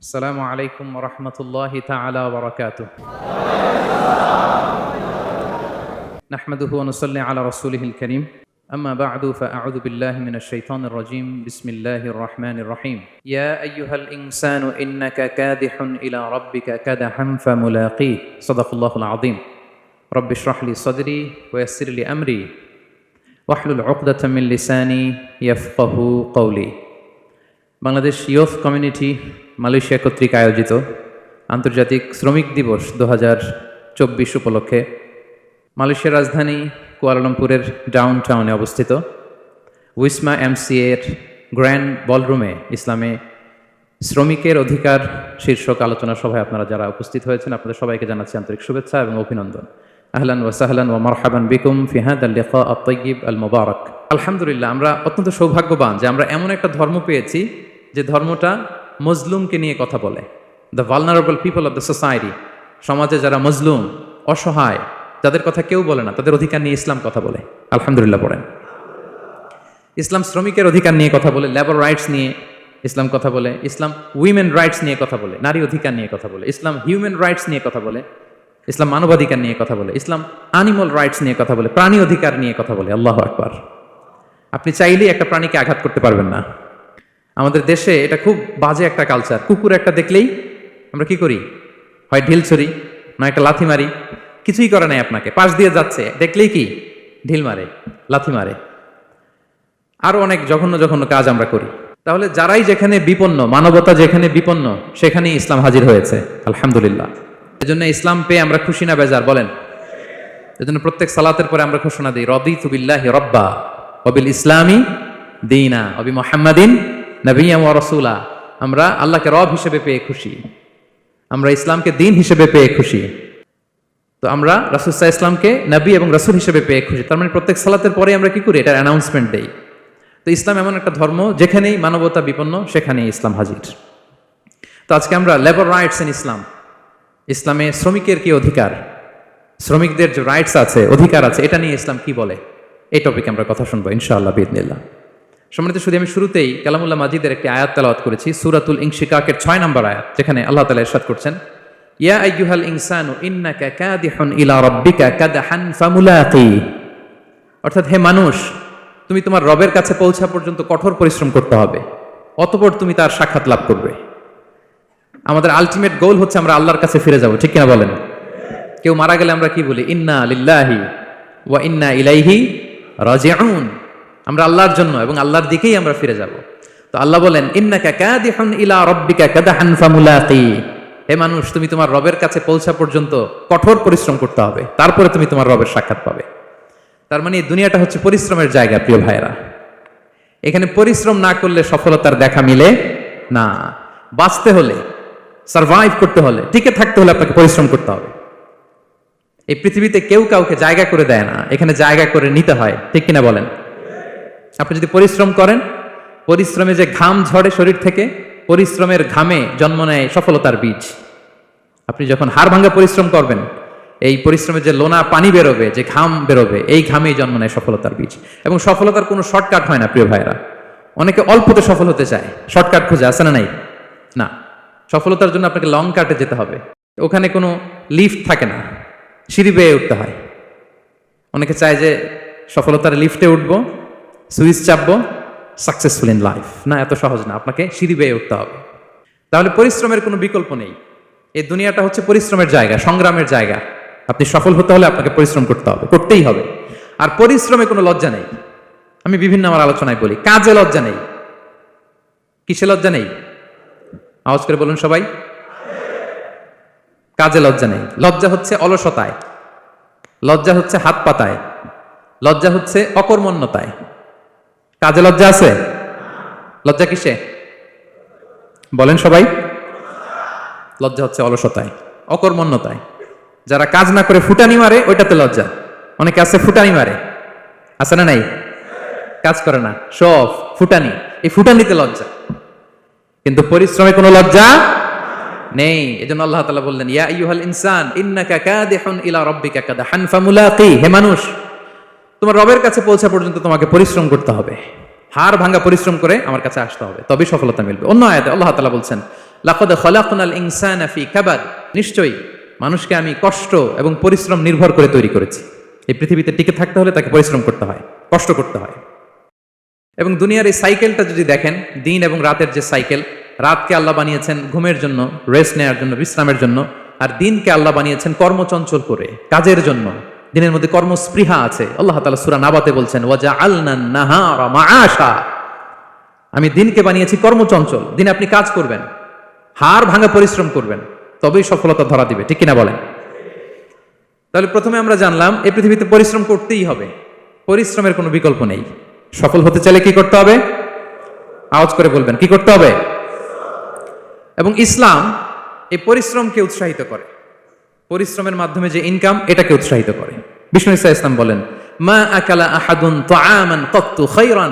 السلام عليكم ورحمة الله تعالى وبركاته. نحمده ونصلي على رسوله الكريم. أما بعد فأعوذ بالله من الشيطان الرجيم. بسم الله الرحمن الرحيم. يا أيها الإنسان إنك كادح إلى ربك كدحا فملاقيه. صدق الله العظيم. رب اشرح لي صدري ويسر لي أمري واحلل عقدة من لساني يفقه قولي. Bangladesh youth community Malaysia কর্তৃক আয়োজিত আন্তর্জাতিক শ্রমিক দিবস 2024 উপলক্ষে মালয়েশিয়ার রাজধানী কুয়ালালামপুরের ডাউন টাউনে অবস্থিত উইসমা এমসিএর গ্র্যান্ড বলরুমে ইসলামে শ্রমিকের অধিকার শীর্ষক আলোচনা সভায় আপনারা যারা উপস্থিত হয়েছেন আপনাদের সবাইকে জানাচ্ছি আন্তরিক শুভেচ্ছা এবং অভিনন্দন। আহলান ওয়া সাহলান ওয়া মারহাবান বিকুম ফি হাদাল লিকা আত-তাইয়িব আল মুবারাক। আলহামদুলিল্লাহ, আমরা অত্যন্ত সৌভাগ্যবান যে আমরা এমন একটা ধর্ম পেয়েছি যে ধর্মটা মজলুমকে নিয়ে কথা বলে। The vulnerable people of the society, সমাজে যারা মজলুম, অসহায়, যাদের কথা কেউ বলে না, তাদের অধিকার নিয়ে ইসলাম কথা বলে। আলহামদুলিল্লাহ পড়েন। ইসলাম শ্রমিকের অধিকার নিয়ে কথা বলে, লেবার রাইটস নিয়ে ইসলাম কথা বলে, ইসলাম উইমেন রাইটস নিয়ে কথা বলে, নারী অধিকার নিয়ে কথা বলে, ইসলাম হিউম্যান রাইটস নিয়ে কথা বলে, ইসলাম মানবাধিকার নিয়ে কথা বলে, ইসলাম অ্যানিমাল রাইটস নিয়ে কথা বলে, প্রাণী অধিকার নিয়ে কথা বলে। আল্লাহু আকবার। আপনি চাইলেই একটা প্রাণীকে আঘাত করতে পারবেন না। আমাদের দেশে এটা খুব বাজে একটা কালচার। কুকুর একটা দেখলেই আমরা কি করি? হয় ঢিল ছড়ি, না একটা লাথি মারি। কিছুই করে নাই আপনাকে, পাশ দিয়ে যাচ্ছে দেখলেই কি ঢিল মারে, লাথি মারে। আরো অনেক জঘন্য জঘন্য কাজ আমরা করি। তাহলে যারাই যেখানে বিপন্ন, মানবতা যেখানে বিপন্ন, সেখানেই ইসলাম হাজির হয়েছে। আলহামদুলিল্লাহ। এজন্য ইসলাম পেয়ে আমরা খুশি না বেজার বলেন? এজন্য প্রত্যেক সালাতের পরে আমরা ঘোষণা দিই, রাদিতু বিল্লাহি রাব্বা ওয়া বিল ইসলামি দীনা ওয়া বি মুহাম্মাদিন নবিয়্যান ওয়া রাসূলা। আমরা আল্লাহকে রব হিসেবে পেয়ে খুশি, আমরা ইসলামকে দিন হিসেবে পেয়ে খুশি। তো আমরা রাসূল সাল্লাল্লাহু আলাইহি ইসলামকে নবী এবং রাসূল হিসেবে পেয়ে খুশি। তার মানে প্রত্যেক সালাতের পরে আমরা কি করি? এটা অ্যানাউন্সমেন্ট দেই। তো ইসলাম এমন একটা ধর্ম, যেখানেই মানবতা বিপন্ন সেখানেই ইসলাম হাজির। তো আজকে আমরা লেবার রাইটস ইন ইসলাম, ইসলামে শ্রমিকের কি অধিকার, শ্রমিকদের যে রাইটস আছে, অধিকার আছে, এটা নিয়ে ইসলাম কি বলে, এই টপিকে আমরা কথা শুনবো ইনশাআল্লাহ বিইذنিল্লাহ। সম্মানিত শুধু আমি শুরুতেই কালামুল্লাহ মাজিদের একটি আয়াত তেলাওয়াত করেছি, সূরাতুল ইনশিকাকের 6 নম্বর আয়াত, যেখানে আল্লাহ তাআলা ইরশাদ করছেন, ইয়া আইয়ুহাল ইনসানু ইন্নাকা কাদিহুন ইলা রাব্বিকা কাদহান ফামুলাকি। অর্থাৎ হে মানুষ, তুমি তোমার রবের কাছে পৌঁছা পর্যন্ত কঠোর পরিশ্রম করতে হবে, অতঃপর তুমি তার সাক্ষাৎ লাভ করবে। আমাদের আলটিমেট গোল হচ্ছে আমরা আল্লাহর কাছে ফিরে যাব, ঠিক কিনা বলেন? কেউ মারা গেলে আমরা কি বলি? ইন্না লিল্লাহি ওয়া ইন্না ইলাইহি রাজিউন। আমরা আল্লাহর জন্য এবং আল্লাহর দিকেই আমরা ফিরে যাব। তো আল্লাহ বলেন, ইন্নাকা কাদিহুন ইলা রাব্বিকা কাদহান ফামুলাকি। হে মানুষ, তুমি তোমার রবের কাছে পৌঁছা পর্যন্ত কঠোর পরিশ্রম করতে হবে, তারপরে তুমি তোমার রবের সাক্ষাৎ পাবে। তার মানে এই দুনিয়াটা হচ্ছে পরিশ্রমের জায়গা। প্রিয় ভাইরা, এখানে পরিশ্রম না করলে সফলতার দেখা মিলে না। বাঁচতে হলে, সারভাইভ করতে হলে, টিকে থাকতে হলে আপনাকে পরিশ্রম করতে হবে। এই পৃথিবীতে কেউ কাউকে জায়গা করে দেয় না, এখানে জায়গা করে নিতে হয়, ঠিক কিনা বলেন? আপনি যদি পরিশ্রম করেন, পরিশ্রমে যে ঘাম ঝরে শরীর থেকে, পরিশ্রমের ঘামে জন্ম নেয় সফলতার বীজ। আপনি যখন হাড় ভাঙা পরিশ্রম করবেন, এই পরিশ্রমে যে লোনা পানি বেরোবে, যে ঘাম বেরোবে, এই ঘামেই জন্ম নেয় সফলতার বীজ। এবং সফলতার কোনো শর্টকাট হয় না প্রিয় ভাইরা। অনেকে অল্পতে সফল হতে চায়, শর্টকাট খুঁজে, আছে না নাই? না, সফলতার জন্য আপনাকে লং কাটে যেতে হবে। ওখানে কোনো লিফট থাকে না, সিঁড়ি বেয়ে উঠতে হয়। অনেকে চায় যে সফলতার লিফটে উঠবো, সুইচ চাপবো, সাকসেসফুল ইন লাইফ। না, এত সহজ না, আপনাকে সিঁড়ি বেয়ে উঠতে হবে। তাহলে পরিশ্রমের কোনো বিকল্প নেই। এই দুনিয়াটা হচ্ছে পরিশ্রমের জায়গা, সংগ্রামের জায়গা। আপনি সফল হতে হলে আপনাকে পরিশ্রম করতে হবে, করতেই হবে। আর পরিশ্রমে কোনো লজ্জা নেই। আমি বিভিন্ন আমার আলোচনায় বলি, কাজে লজ্জা নেই। কিসে লজ্জা নেই? আওয়াজ করে বলুন সবাই। কাজে লজ্জা নেই। লজ্জা হচ্ছে অলসতায়, লজ্জা হচ্ছে হাত পাতায়, লজ্জা হচ্ছে অকর্মণ্যতায়। কাজে লজ্জা আছে? লজ্জা কিসে বলেন সবাই? লজ্জা হচ্ছে অলসতায়, অকর্মণ্যতায়। যারা কাজ না করে ফুটানি মারে, ওইটাতে লজ্জা। অনেকে আছে ফুটানি মারে, আছে না নাই? কাজ করে না, শো অফ, ফুটানি। এই ফুটানিতে লজ্জা, কিন্তু পরিশ্রমে কোনো লজ্জা নেই। এজন্য আল্লাহ তাআলা বললেন, ইয়া আইয়ুহাল ইনসান ইন্নাকা কাদিহুন ইলা রাব্বিকা কাদহান ফামুলাকি। হে মানুষ, তোমার রবের কাছে পৌঁছা পর্যন্ত তোমাকে পরিশ্রম করতে হবে, হাড় ভাঙা পরিশ্রম করে আমার কাছে আসতে হবে, তবেই সফলতা মিলবে। অন্য আয়াতে আল্লাহ তাআলা বলছেন, লাকাদ খালাকনাল ইনসানা ফি কাবাদ, নিশ্চয়ই মানুষকে আমি কষ্ট এবং পরিশ্রম নির্ভর করে তৈরি করেছি। এই পৃথিবীতে টিকে থাকতে হলে তাকে পরিশ্রম করতে হয়, কষ্ট করতে হয়। এবং দুনিয়ার এই সাইকেলটা যদি দেখেন, দিন এবং রাতের যে সাইকেল, রাতকে আল্লাহ বানিয়েছেন ঘুমের জন্য, রেস্ট নেওয়ার জন্য, বিশ্রামের জন্য, আর দিনকে আল্লাহ বানিয়েছেন কর্মচঞ্চল করে, কাজের জন্য। দিনের মধ্যে কর্মস্পৃহা আছে। আল্লাহ তাআলা সূরা নাবাতে বলছেন, ওয়াজআলনান নাহারা মাআশা, আমি দিনকে বানিয়েছি কর্মচঞ্চল। দিনে আপনি কাজ করবেন, হাড় ভাঙা পরিশ্রম করবেন, তবেই সফলতা ধরা দিবে, ঠিক কিনা বলেন? তাহলে প্রথমে আমরা জানলাম এই পৃথিবীতে পরিশ্রম করতেই হবে, পরিশ্রমের কোনো বিকল্প নেই। সফল হতে চাইলে কি করতে হবে? আওয়াজ করে বলবেন, কি করতে হবে? এবং ইসলাম এই পরিশ্রমকে উৎসাহিত করে, পরিশ্রমের মাধ্যমে যে ইনকাম, এটাকে উৎসাহিত করে। বিষ্ণু ইসা ইসলাম বলেন, মা আকালা আহাদুন তাআমান কাত্তু খায়রান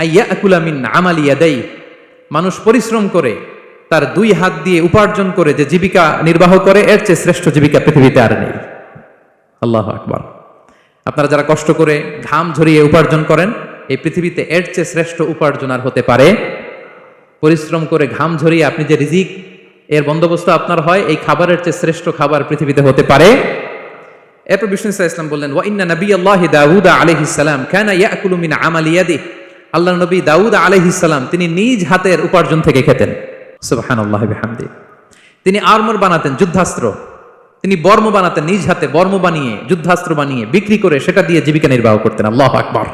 আইয়াকুলা মিন আমালি ইয়াদাইহি, মানুষ পরিশ্রম করে তার দুই হাত দিয়ে উপার্জন করে যে জীবিকা নির্বাহ করে, এর চেয়ে শ্রেষ্ঠ জীবিকা পৃথিবীতে আর নেই। আল্লাহু আকবার। আপনারা যারা কষ্ট করে ঘাম ঝরিয়ে উপার্জন করেন, এই পৃথিবীতে এর চেয়ে শ্রেষ্ঠ উপার্জন আর হতে পারে? পরিশ্রম করে ঘাম ঝরিয়ে আপনি যে রিজিক এর বন্দোবস্ত আপনার হয়, এই খাবারের চেয়ে শ্রেষ্ঠ খাবার পৃথিবীতে হতে পারে? এরপর বিষ্ণু ইসলাম বললেন, ওয়া ইন্না নাবিয়াল্লাহি দাউদ আলাইহিস সালাম কানা ইয়াকুলু মিন আমালি ইয়াদিহি, আল্লাহর নবী দাউদ আলাইহিস সালাম তিনি নিজ হাতের উপার্জন থেকে খেতেন। সুবহানাল্লাহি বিহামদিহি। তিনি আর্মর বানাতেন, যুদ্ধাস্ত্র। তিনি বর্ম বানাতেন, নিজ হাতে বর্ম বানিয়ে, যুদ্ধাস্ত্র বানিয়ে বিক্রি করে সেটা দিয়ে জীবিকা নির্বাহ করতেন। আল্লাহু আকবার।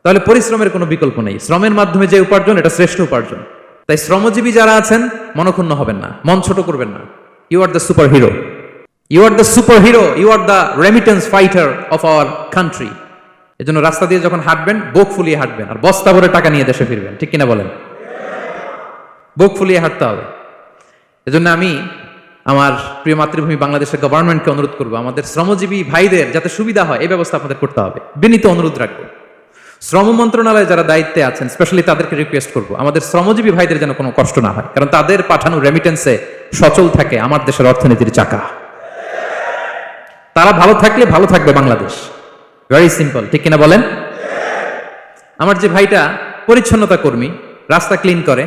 তাহলে পরিশ্রমের কোনো বিকল্প নেই। শ্রমের মাধ্যমে যে উপার্জন, এটা শ্রেষ্ঠ উপার্জন। তাই শ্রমজীবী যারা আছেন, মনক্ষুণ্ণ হবেন না, মন ছোট করবেন না। You are the superhero, you are the superhero, you are the remittance fighter of our country. এজন্য রাস্তা দিয়ে যখন হাঁটবেন, বুক ফুলিয়ে হাঁটবেন, আর বস্তা ভরে টাকা নিয়ে দেশে ফিরবেন, ঠিক কিনা বলেন? বুক ফুলিয়ে হাঁটতে হবে। এজন্য আমি আমার প্রিয় মাতৃভূমি বাংলাদেশের গভর্নমেন্টকে অনুরোধ করবো, আমাদের শ্রমজীবী ভাইদের যাতে সুবিধা হয়, এই ব্যবস্থা আপনাদের করতে হবে। বিনীত অনুরোধ রাখবো। শ্রম মন্ত্রণালয়ে যারা দায়িত্বে আছেন, স্পেশালি তাদেরকে রিকোয়েস্ট করবো, আমাদের শ্রমজীবী ভাইদের যেন কোনো কষ্ট না হয়, কারণ তাদের পাঠানো রেমিটেন্সে সচল থাকে আমার দেশের অর্থনীতির চাকা। তারা ভালো থাকলে ভালো থাকবে বাংলাদেশ। ভেরি সিম্পল, ঠিক কিনা বলেন? আমার যে ভাইটা পরিচ্ছন্নতা কর্মী, রাস্তা ক্লিন করে,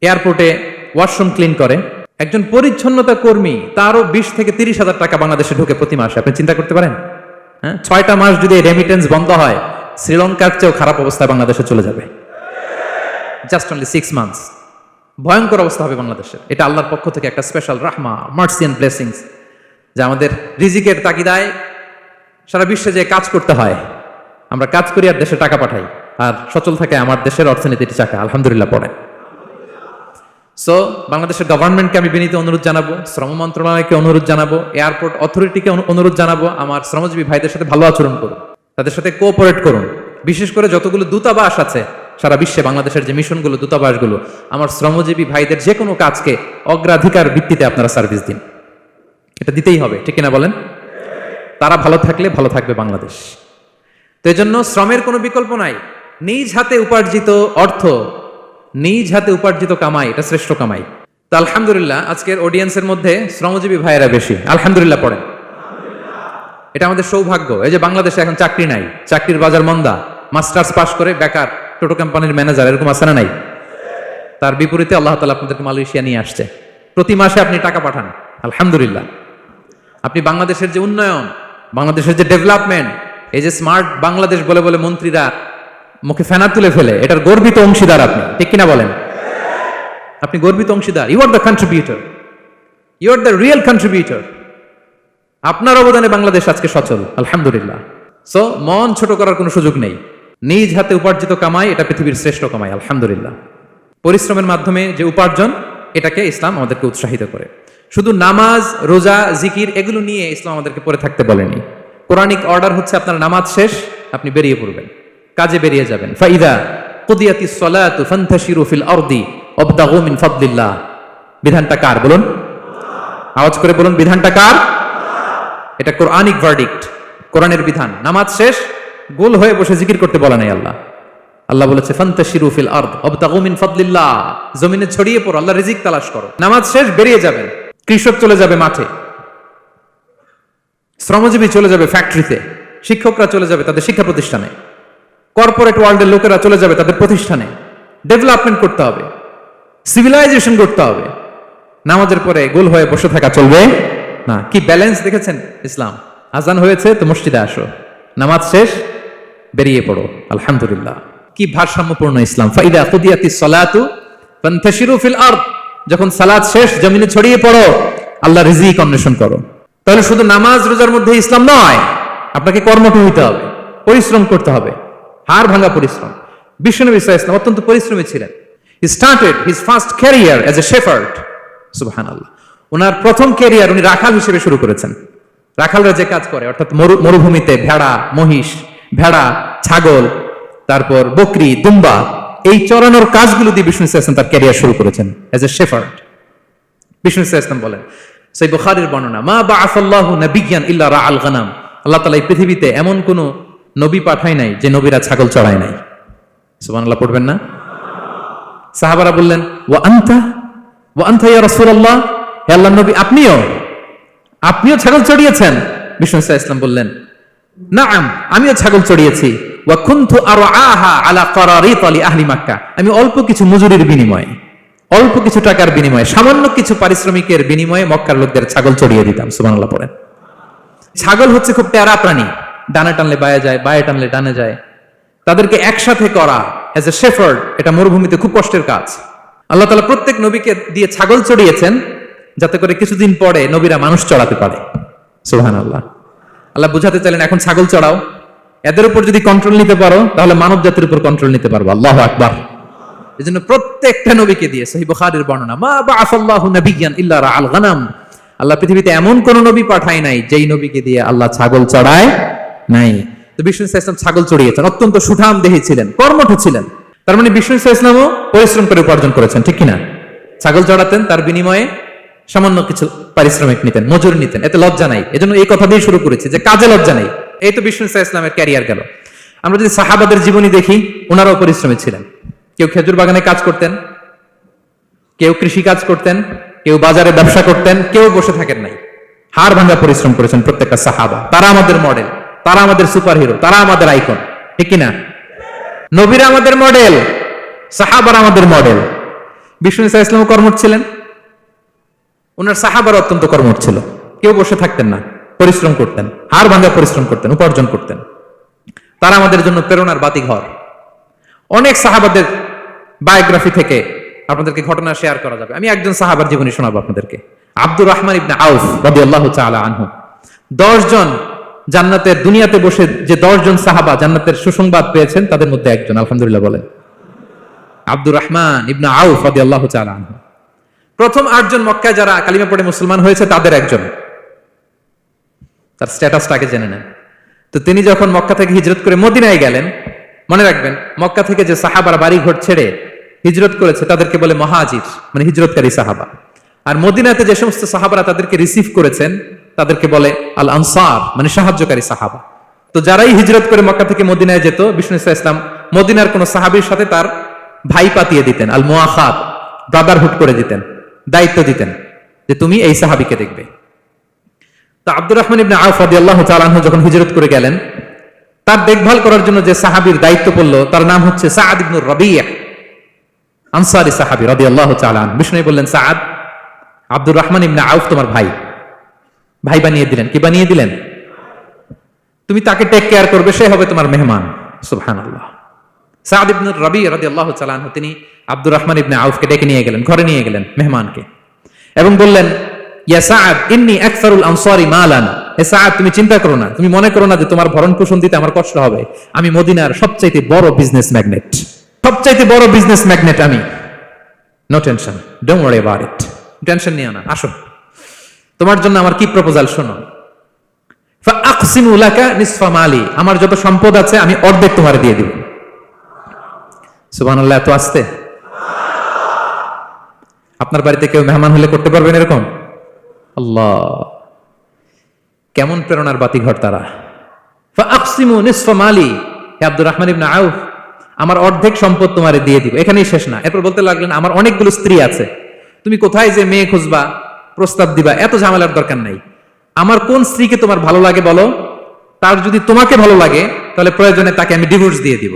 এয়ারপোর্টে ওয়াশরুম ক্লিন করে, একজন পরিচ্ছন্নতা কর্মী, তারও 20 থেকে 30 হাজার টাকা বাংলাদেশে ঢুকে প্রতি মাসে। আপনি চিন্তা করতে পারেন? হ্যাঁ, 6টা মাস যদি রেমিটেন্স বন্ধ হয়, শ্রীলঙ্কার চেয়েও খারাপ অবস্থা বাংলাদেশে চলে যাবে। Just only 6 months. ভয়ঙ্কর অবস্থা হবে বাংলাদেশের। এটা আল্লাহর পক্ষ থেকে একটা স্পেশাল রাহমা, মার্সি এন্ড ব্লেসিংস, যা আমাদের রিজিকের তাগিদায় সারা বিশ্বে যে কাজ করতে হয়, আমরা কাজ করি আর দেশে টাকা পাঠাই, আর সচল থাকে আমার দেশের অর্থনীতির চাকা। আলহামদুলিল্লাহ পড়ে। সো বাংলাদেশের গভর্নমেন্টকে আমি বিনীত অনুরোধ জানাবো, শ্রম মন্ত্রণালয়কে অনুরোধ জানাবো, এয়ারপোর্ট অথরিটিকে অনুরোধ জানাবো, আমার শ্রমজীবী ভাইদের সাথে ভালো আচরণ করুন, তাদের সাথে কোঅপারেট করুন। বিশেষ করে যতগুলো দূতাবাস আছে সারা বিশ্বে, বাংলাদেশের যে মিশনগুলো, দূতাবাসগুলো, আমার শ্রমজীবী ভাইদের যে কোনো কাজকে অগ্রাধিকার ভিত্তিতে আপনারা সার্ভিস দিন। এটা দিতেই হবে, ঠিক কিনা বলেন? তারা ভালো থাকলে ভালো থাকবে বাংলাদেশ। তো এই জন্য শ্রমের কোনো বিকল্প নাই। নিজ হাতে উপার্জিত অর্থ, নিজ হাতে উপার্জিত কামাই, এটা শ্রেষ্ঠ কামাই। তো আলহামদুলিল্লাহ আজকের অডিয়েন্সের মধ্যে শ্রমজীবী ভাইয়েরা বেশি। আলহামদুলিল্লাহ পড়েন। এটা আমাদের সৌভাগ্য। এই যে বাংলাদেশে এখন চাকরি নাই, চাকরির বাজার মন্দা, মাস্টার্স পাস করে বেকার, টোটো কোম্পানির ম্যানেজার, এরকম আছে না নাই? তার বিপরীতে আল্লাহ তাআলা আপনাদেরকে মালয়েশিয়া নিয়ে আসছে। প্রতি মাসে আপনি টাকা পাঠান, আলহামদুলিল্লাহ। আপনি বাংলাদেশের যে উন্নয়ন, বাংলাদেশের যে ডেভেলপমেন্ট, এই যে স্মার্ট বাংলাদেশ বলে বলে মন্ত্রীরা মুখে ফেনা তুলে ফেলে, এটার গর্বিত অংশীদার আপনি, ঠিক কিনা বলেন? আপনি গর্বিত অংশীদার। You are the contributor, you are the real contributor. আপনার অবদানে বাংলাদেশ আজকে সচল, আলহামদুলিল্লাহ। সো মন ছোট করার কোনো সুযোগ নেই। নিজ হাতে উপার্জিত কামাই, এটা পৃথিবীর শ্রেষ্ঠ কামাই, আলহামদুলিল্লাহ। পরিশ্রমের মাধ্যমে যে উপার্জন, এটাকে ইসলাম আমাদেরকে উৎসাহিত করে। শুধু নামাজ, রোজা, জিকির এগুলো নিয়ে ইসলাম আমাদেরকে পড়ে থাকতে বলেনি। কোরআনিক অর্ডার হচ্ছে আপনার নামাজ শেষ, আপনি বেরিয়ে পড়বেন, কাজে বেরিয়ে যাবেন। ফাইদা কুদিয়াতিস সালাতু ফান্তাশিরু ফিল আরদি ওয়াবতাগু মিন ফাদলিল্লাহ। বিধানটা কার বলুন? আওয়াজ করে বলুন, বিধানটা কার? এটা কোরআনিক ভার্ডিক্ট, কোরআনের বিধান। নামাজ শেষ, গোল হয়ে বসে জিকির করতে বলা নাই আল্লাহ। আল্লাহ বলেছে ফান্তাশিরু ফিল আরদ ওয়াবতাগু মিন ফাদলিল্লাহ। জমিনে ছড়িয়ে পড়ো, আল্লাহর রিজিক তালাশ করো। নামাজ শেষ, বেরিয়ে যাবেন। কৃষক চলে যাবে মাঠে, শ্রমজীবী চলে যাবে ফ্যাক্টরিতে, শিক্ষকরা চলে যাবে তাদের শিক্ষা প্রতিষ্ঠানে, কর্পোরেট ওয়ার্ল্ডের লোকেরা চলে যাবে তাদের প্রতিষ্ঠানে। ডেভেলপমেন্ট করতে হবে, সিভিলাইজেশন করতে হবে। নামাজের পরে গোল হয়ে বসে থাকা চলবে না। কি ব্যালেন্স দেখেছেন ইসলাম। আজান হয়েছে তো মসজিদে আসো, নামাজ শেষ বেরিয়ে পড়ো, আলহামদুলিল্লাহ। কি ভারসাম্যপূর্ণ ইসলাম। ফাইদা কুদিয়াতিস সালাতু ফান্তাশিরু ফিল আরদ, যখন সালাত শেষ জমিনে ছড়িয়ে পড়ো, আল্লাহ রিজিক অন্বেষণ করো। তাহলে শুধু নামাজ রোজার মধ্যে ইসলাম নয়, আপনাকে কর্মঠ হইতে হবে, পরিশ্রম করতে হবে, হাড় ভাঙা পরিশ্রম। বিশ্বনবী সাল্লাল্লাহু আলাইহি ওয়াসাল্লাম অত্যন্ত পরিশ্রমী ছিলেন। He started his first career as a shepherd. সুবহানাল্লাহ। ওনার প্রথম ক্যারিয়ার উনি রাখাল হিসেবে শুরু করেছেন। রাখালরা যে কাজ করে, অর্থাৎ মরুভূমিতে ভেড়া, মহিষ, ভেড়া, ছাগল, তারপর বকরি, দুম্বা, এই চরানোর কাজগুলো দিয়ে বিষ্ণু সাল্লাল্লাহু তার ক্যারিয়ার শুরু করেছেন অ্যাজ এ শেফার্ড। বিষ্ণু সাল্লাল্লাহু বলেন, সহিহ বুখারীর বর্ণনা, মা বাআসাল্লাহু নাবিয়্যান ইল্লা রাআল গানাম। আল্লাহ তাআলা এই পৃথিবীতে এমন কোন নবী পাঠায় নাই যে নবীরা ছাগল চড়ায় নাই। সুবহানাল্লাহ পড়বেন না? সাহাবারা বললেন, ওয়া আনতা ইয়া রাসূলুল্লাহ, হে আল্লাহর নবী আপনিও ছাগল চড়িয়েছেন? বিষ্ণু সাল্লাল্লাহু বললেন, নাআম, আমিও ছাগল চড়িয়েছি। ওয়া কুনতু আরআহা আলা কারারিত লি আহলি মক্কা, আমি অল্প কিছু মজুরির বিনিময়ে, অল্প কিছু টাকার বিনিময়ে, সামান্য কিছু পারিশ্রমিকের বিনিময়ে মক্কার লোকদের ছাগল চড়িয়ে দিতাম। সুবহানাল্লাহ পড়েন। ছাগল হচ্ছে খুব প্যারা প্রাণী, ডানে টানলে বায়ে যায়, বায়ে টানলে ডানে যায়। তাদেরকে একসাথে করা অ্যাজ এ শেফার্ড, এটা মরুভূমিতে খুব কষ্টের কাজ। আল্লাহ তাআলা প্রত্যেক নবীকে দিয়ে ছাগল চড়িয়েছেন যাতে করে কিছুদিন পরে নবীরা মানুষ চড়াতে পারে। সুবহানাল্লাহ। আল্লাহ বুঝাতে চাইলেন, এখন ছাগল চড়াও, এদের উপর যদি কন্ট্রোল নিতে পারো তাহলে মানব জাতির উপর কন্ট্রোল নিতে পারবো। আল্লাহু আকবার। এজন্য প্রত্যেকটা নবীকে দিয়ে, সহিহ বুখারীর বর্ণনা, মা বাআসাল্লাহু নাবিয়্যান ইল্লা রাআল গানাম, আল্লাহ পৃথিবীতে এমন কোন নবী পাঠায় নাই যেই নবীকে দিয়ে আল্লাহ ছাগল চড়ায় নাই। তো বিষ্ণু সাল্লাল্লাহু আলাইহি ওয়াসাল্লাম ছাগল চড়িয়েছেন, অত্যন্ত সুঠাম দেহী ছিলেন, কর্মঠ ছিলেন। তার মানে বিষ্ণু সাল্লাল্লাহু আলাইহি ওয়াসাল্লামও পরিশ্রম করে উপার্জন করেছেন, ঠিক কিনা? ছাগল চড়াতেন, তার বিনিময়ে সামান্য কিছু পারিশ্রমিক নিতেন, মজুরি নিতেন, এতে লজ্জা নাই। এজন্য এই কথা দিয়ে শুরু করেছি যে কাজে লজ্জা নেই। এই তো বিষ্ণু সাল্লাল্লাহু আলাইহি ওয়াসাল্লামের ক্যারিয়ার গেল। আমরা যদি সাহাবাদের জীবনী দেখি, ওনারাও পরিশ্রমী ছিলেন। কেউ খেজুর বাগানে কাজ করতেন, কেউ কৃষি কাজ করতেন, কেউ বাজারে ব্যবসা করতেন, কেউ বসে থাকেন নাই। হাড় ভাঙা পরিশ্রম করেছেন প্রত্যেকটা সাহাবা। তারা আমাদের মডেল, তারা আমাদের সুপার হিরো, তারা আমাদের আইকন, ঠিক কিনা? নবীরা আমাদের মডেল, সাহাবারা আমাদের মডেল। বিষ্ণু সাল্লাল্লাহু আলাইহি ওয়াসাল্লাম কর্মঠ ছিলেন, ওনার সাহাবারা অত্যন্ত কর্মঠ ছিল। কেউ বসে থাকতেন না, পরিশ্রম করতেন, হাড় ভাঙা পরিশ্রম করতেন, উপার্জন করতেন। তারা আমাদের জন্য প্রেরণার বাতিঘর। অনেক সাহাবাদের বায়োগ্রাফি থেকে আপনাদেরকে ঘটনা শেয়ার করা যাবে। আমি একজন সাহাবার জীবনী শোনাবো আপনাদেরকে। আব্দুর রহমান ইবনে আউফ রাদিয়াল্লাহু তাআলা আনহু। 10 জন জান্নাতের, দুনিয়াতে বসে যে 10 জন সাহাবা জান্নাতের সুসংবাদ পেয়েছেন তাদের মধ্যে একজন, আলহামদুলিল্লাহ বলেন। আব্দুর রহমান ইবনে আউফ রাদিয়াল্লাহু তাআলা আনহু প্রথম 8 জন মক্কায় যারা কালিমা পড়ে মুসলমান হয়েছে তাদের একজন। তার স্ট্যাটাসটাকে জেনে নেন। তো তিনি যখন মক্কা থেকে হিজরত করে মদিনায় গেলেন, মনে রাখবেন মক্কা থেকে যে সাহাবারা বাড়ি ঘর ছেড়ে হিজরত করেছে তাদেরকে বলে মুহাজির, মানে হিজরতকারী সাহাবা। আর মদিনাতে যে সমস্ত সাহাবারা তাদেরকে রিসিভ করেছেন তাদেরকে বলে আল আনসার, মানে সাহায্যকারী সাহাবা। তো যারাই হিজরত করে মক্কা থেকে মদিনায় যেত, বিষ্ণু ইসলাম মদিনার কোন সাহাবীর সাথে তার ভাই পাতিয়ে দিতেন, আল মুআখাত, ব্রাদারহুড করে দিতেন, দায়িত্ব দিতেন যে তুমি এই সাহাবীকে দেখবে। তো আব্দুর রহমান ইবনে আউফ রাদিয়াল্লাহু তাআলা আনহু যখন হিজরত করে গেলেন, তার দেখভাল করার জন্য যে সাহাবীর দায়িত্ব পড়ল তার নাম হচ্ছে সাআদ ইবনে রাবিয়া, আনসারী সাহাবী রাদিয়াল্লাহু তাআলা আনহু। বিষ্ণু বললেন, সাআদ, আব্দুর রহমান ইবনে আউফ তোমার ভাই, ভাই বানিয়ে দিলেন। কি বানিয়ে দিলেন? তুমি তাকে টেক কেয়ার করবে, সে হবে তোমার মেহমান। সুবহানাল্লাহ। সাআদ ইবনে রাবিয়া রাদিয়াল্লাহু তাআলা আনহু তিনি আব্দুর রহমান ইবনে আউফকে ডেকে নিয়ে গেলেন, ঘরে নিয়ে গেলেন মেহমানকে, এবং বললেন, ইয়া সাআদ ইন্নী আকসারুল আনসারি মালান, হে সাআদ তুমি চিন্তা করো না, তুমি মনে করো না যে তোমার ভরণ পোষণ দিতে আমার কষ্ট হবে। আমি মদিনার সবচাইতে বড় বিজনেস ম্যাগনেট, সবচাইতে বড় বিজনেস ম্যাগনেট আমি। No tension, don't worry about it, tension নিও না। আসো, তোমার জন্য আমার কি প্রপোজাল শোনো। ফাআকসিমু লাকা নিসফা মালি, আমার যত সম্পদ আছে আমি অর্ধেক তোমারে দিয়ে দিব। সুবহানাল্লাহ। এত আসতে আপনার বাড়িতে কেউ মেহমান হলে করতে পারবেন এরকম? আল্লাহ, কেমন প্রেরণার বাতিঘর তারা। ফাআকসিমু নিসফা মালি, হে আব্দুর রহমান ইবনে আউফ, আমার অর্ধেক সম্পদ তোমারে দিয়ে দিব। এখানেই শেষ না, এরপর বলতে লাগলেন, আমার অনেকগুলো স্ত্রী আছে, তুমি কোথায় যে মেয়ে খুঁজবা, প্রস্তাব দিবা, এত ঝামেলার দরকার নাই। আমার কোন স্ত্রীকে তোমার ভালো লাগে বলো, তার যদি তোমাকে ভালো লাগে তাহলে প্রয়োজনে তাকে আমি ডিভোর্স দিয়ে দিব,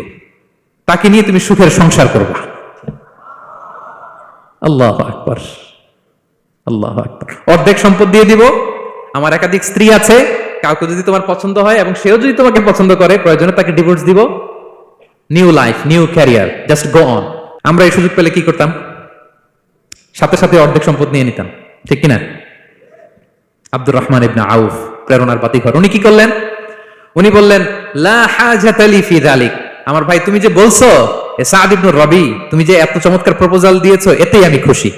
তাকে নিয়ে তুমি সুখের সংসার করবা। আল্লাহু আকবার। আল্লাহু আকবার। অর্ধেক সম্পদ দিয়ে দিব, আমার একাধিক স্ত্রী আছে, কাউকে যদি তোমার পছন্দ হয় এবং সেও যদি তোমাকে পছন্দ করে, প্রয়োজনে তাকে ডিভোর্স দিব, new life, new career, just go on. আমরা এই সুযোগ পেলে কি করতাম? সাথে সাথে অর্ধেক সম্পদ নিয়ে নিতাম, ঠিক কিনা? আব্দুর রহমান ইবনে আউফ, প্রেরণার বাতিঘর, উনি কি করলেন? উনি বললেন, লা হাজাতা লি ফি যালিক। আমার ভাই, তুমি যে বলছো সাদ ইবনে রবি, তুমি যে এত চমৎকার প্রপোজাল দিয়েছো, এতেই আমি খুশি,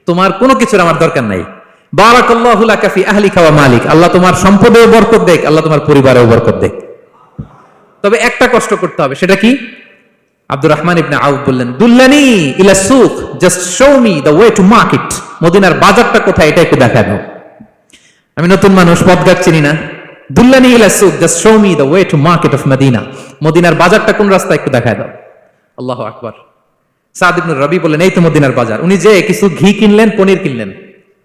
তোমার কোনো কিছুর আমার দরকার নাই। বারাকাল্লাহু লাকা ফি আহলিকা ওয়া মালিক, আল্লাহ তোমার সম্পদেও বরকত দেখ, আল্লাহ তোমার পরিবারেও বরকত দেখ। তবে একটা কষ্ট করতে হবে, সেটা কি? আব্দুর রহমান ইবনে আউফ বললেন, দুল্লানি ইলা সুক, just show me the way to market. মদিনার বাজারটা কোথায় এটা একটু দেখা দাও। আমি নতুন মানুষ, পথঘাট চিনি না। দুল্লানি ইলা সুক, just show me the way to market of Medina. মদিনার বাজারটা কোন রাস্তা একটু দেখায় দাও। আল্লাহু আকবার। সাদ ইবনে রবি বললেন, এই তো মদিনার বাজার। উনি যে কিছু ঘি কিনলেন, পনির কিনলেন,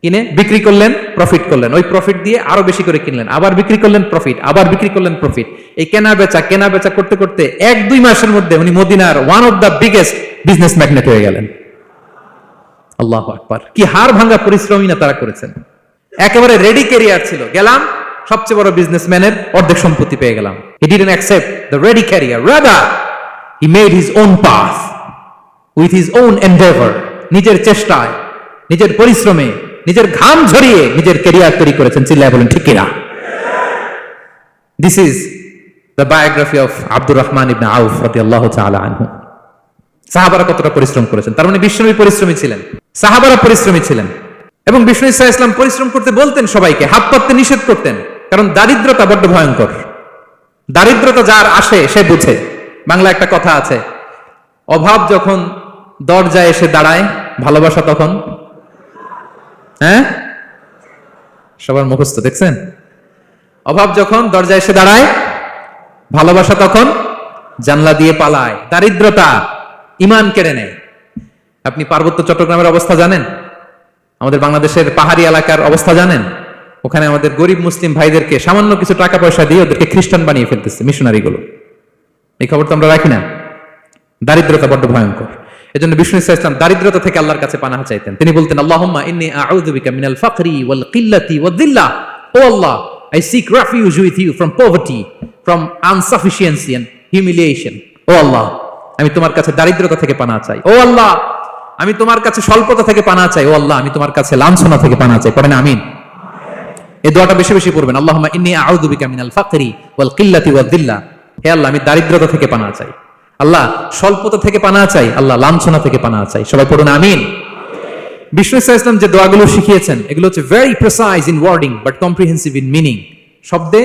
কিনে বিক্রি করলেন, প্রফিট করলেন। ওই প্রফিট দিয়ে আরো বেশি করে কিনলেন, আবার বিক্রি করলেন, প্রফিট, আবার বিক্রি করলেন, প্রফিট। এই কেনা বেচা করতে করতে 1-2 মাসের মধ্যে উনি মদিনার one of the biggest business magnate হয়ে গেলেন। আল্লাহু আকবার। কি হাড় ভাঙা পরিশ্রমী না তারা করেছেন। একেবারে রেডি ক্যারিয়ার ছিল, গেলাম সবচেয়ে বড় বিজনেসম্যানের অর্ধেক সম্পত্তি পেয়ে গেলাম। He didn't accept the ready career, rather he made his own path with his own endeavor. নিজের চেষ্টায়, নিজের পরিশ্রমে, নিজের ঘাম ঝরিয়ে নিজের ক্যারিয়ার তৈরি করেছেন। চিল্লায় বলেন ঠিক কিনা? This is the biography of Abdur Rahman ইবনে আউফ রাদিয়াল্লাহু তাআলা আনহু। সাহাবারা কতটা পরিশ্রম করেছেন, তার মানে বিশ্বনবী পরিশ্রমী ছিলেন, সাহাবারা পরিশ্রমী ছিলেন। এবং বিষ্ণু ইসা ইসলাম পরিশ্রম করতে বলতেন সবাইকে, হাত পাততে নিষেধ করতেন, কারণ দারিদ্রতা বড্ড ভয়ঙ্কর। দারিদ্রতা যার আসে সে বুঝে। বাংলা একটা কথা আছে, অভাব যখন দরজায় এসে দাঁড়ায়, ভালোবাসা তখন, হ্যাঁ সবার মুখস্থ, দেখছেন? অভাব যখন দরজায় এসে দাঁড়ায়, ভালোবাসা তখন জানলা দিয়ে পালায়। দারিদ্রতা ঈমান কেড়ে নেয়। আপনি পার্বত্য চট্টগ্রামের অবস্থা জানেন? আমাদের বাংলাদেশের পাহাড়ি এলাকার অবস্থা জানেন? ওখানে আমাদের গরিব মুসলিম ভাইদেরকে সামান্য কিছু টাকা পয়সা দিয়ে ওদেরকে খ্রিস্টান বানিয়ে ফেলতেছে মিশনারি গুলো। এই খবর তো আমরা রাখি না। দারিদ্রতা বড্ড ভয়ঙ্কর। এজন্য বিষ্ণু ইসলাম দারিদ্রতা থেকে আল্লাহর কাছে পানাহ চাইতেন। তিনি বলতেন, আল্লাহুম্মা ইন্নী আউযু বিকা মিনাল ফাকরি ওয়াল কিল্লাতি ওয়াদ-দিল্লাহ। ও আল্লাহ, I seek refuge with you from poverty, from insufficiency and humiliation. ও আল্লাহ, আমি তোমার কাছে দারিদ্রতা থেকে পানাহ চাই। ও আল্লাহ, আমি তোমার কাছে স্বল্পতা থেকে পানাহ চাই। ও আল্লাহ, আমি তোমার কাছে লাঞ্ছনা থেকে পানাহ চাই। পড়েন আমিন। এই দোয়াটা বেশি বেশি পড়বেন। আল্লাহুম্মা ইন্নী আউযু বিকা মিনাল ফাকরি ওয়াল কিল্লাতি ওয়াদ-দিল্লাহ। হে আল্লাহ, আমি দারিদ্রতা থেকে পানাহ চাই। আল্লাহ, স্বল্পতা থেকে পানাহ চাই। আল্লাহ, লাঞ্ছনা থেকে পানাহ চাই। সবাই পড়ুন আমিন। বিষ্ণু ইসলাম যে দোয়াগুলো শিখিয়েছেন, এগুলো হচ্ছে very precise in wording but comprehensive in meaning. শব্দে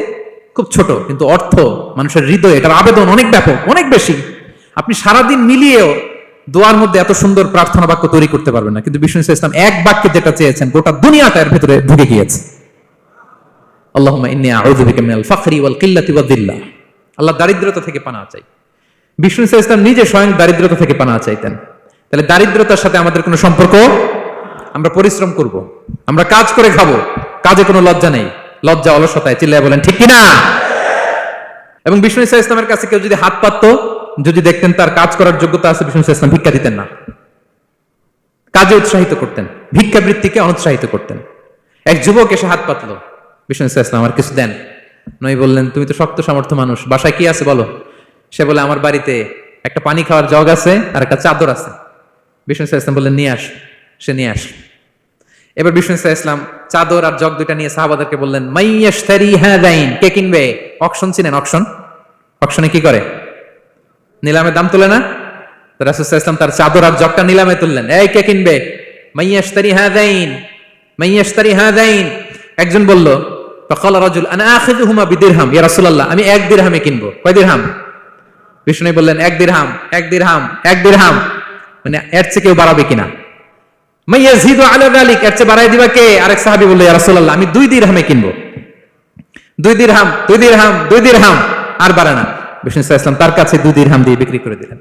খুব ছোট, কিন্তু অর্থ মানুষের হৃদয়ে এটার আবেদন অনেক ব্যাপক, অনেক বেশি। আপনি সারাদিন মিলিয়েও দোয়ার মধ্যে এত সুন্দর প্রার্থনা বাক্য তৈরি করতে পারবেন না। কিন্তু বিষ্ণু ইসলাম এক বাক্যে যেটা চেয়েছেন, গোটা দুনিয়াটা এর ভেতরে ঢুকে গিয়েছে। আল্লাহুম্মা ইন্নী আউযু বিকা মিনাল ফাকরি ওয়াল কিল্লাতি ওয়াদ-দিল্লাহ। আল্লাহ, দারিদ্রতা থেকে পানাহ চাই। বিষ্ণু ইসলাম নিজে স্বয়ং দারিদ্রতা থেকে পানাহ চাইতেন। তাহলে দারিদ্রতার সাথে আমাদের কোনো সম্পর্ক? আমরা পরিশ্রম করব, আমরা কাজ করে খাবো, কাজে কোনো লজ্জা নেই, লজ্জা অলসতায়। চিল্লায় বলেন ঠিক কিনা? এবং বিষ্ণু ইসলামের কাছে কেউ যদি হাত পাততো, যদি দেখতেন তার কাজ করার যোগ্যতা আছে, বিষ্ণু ইসলাম ভিক্ষা দিতেন না, কাজে উৎসাহিত করতেন, ভিক্ষাবৃত্তিকে অনুৎসাহিত করতেন। এক যুবক এসে হাত পাতলো, বিষ্ণু ইসলাম আমার কিছু দেন। নই বললেন, তুমি তো শক্ত সামর্থ্য মানুষ, বাসায় কি আছে বলো? সে বলে, আমার বাড়িতে একটা পানি খাওয়ার জগ আছে আর একটা চাদর আছে। বিষ্ণু ইসলাম বললেন, নিয়ে আস। সে নিয়ে আস। এবার বিষ্ণু ইসলাম চাদর আর জগ দুইটা নিয়ে সাহাবাদেরকে বললেন, মাইয়াশতারি হাযাইন, কে কিনবে? অকশন চিনেন? অকশন, অকশনে কি করে? নিলামে দাম তোলে না? রাসূল সাল্লাল্লাহু আলাইহি ওয়াসাল্লাম তার চাদর আর জগটা নিলামে তুললেন। এই কে কিনবে? মাইয়াশতারি হাযাইন, মাইয়াশতারি হাযাইন। একজন বলল, ফাকালা রাজুল আনা আখিযুহুমা বিদিরহাম, ইয়া রাসূলুল্লাহ, আমি 1 দিরহামে কিনবো। কয় দিরহাম? বিষ্ণু বললেন, 1 দিরহাম, 1 দিরহাম, 1 দিরহাম। মানে এর চেয়ে কেউ বাড়াবে কিনা? মাইয়াজিদু আলা যালিক, এর চেয়ে বাড়ায় দিবা কে? আরেক সাহাবী বলল, ইয়া রাসূলুল্লাহ, আমি 2 দিরহামে কিনবো। 2 দিরহাম, 2 দিরহাম, 2 দিরহাম, আর বাড়ে না। বিষ্ণু ইসলাম তার কাছে 2 দিরহাম দিয়ে বিক্রি করে দিলেন।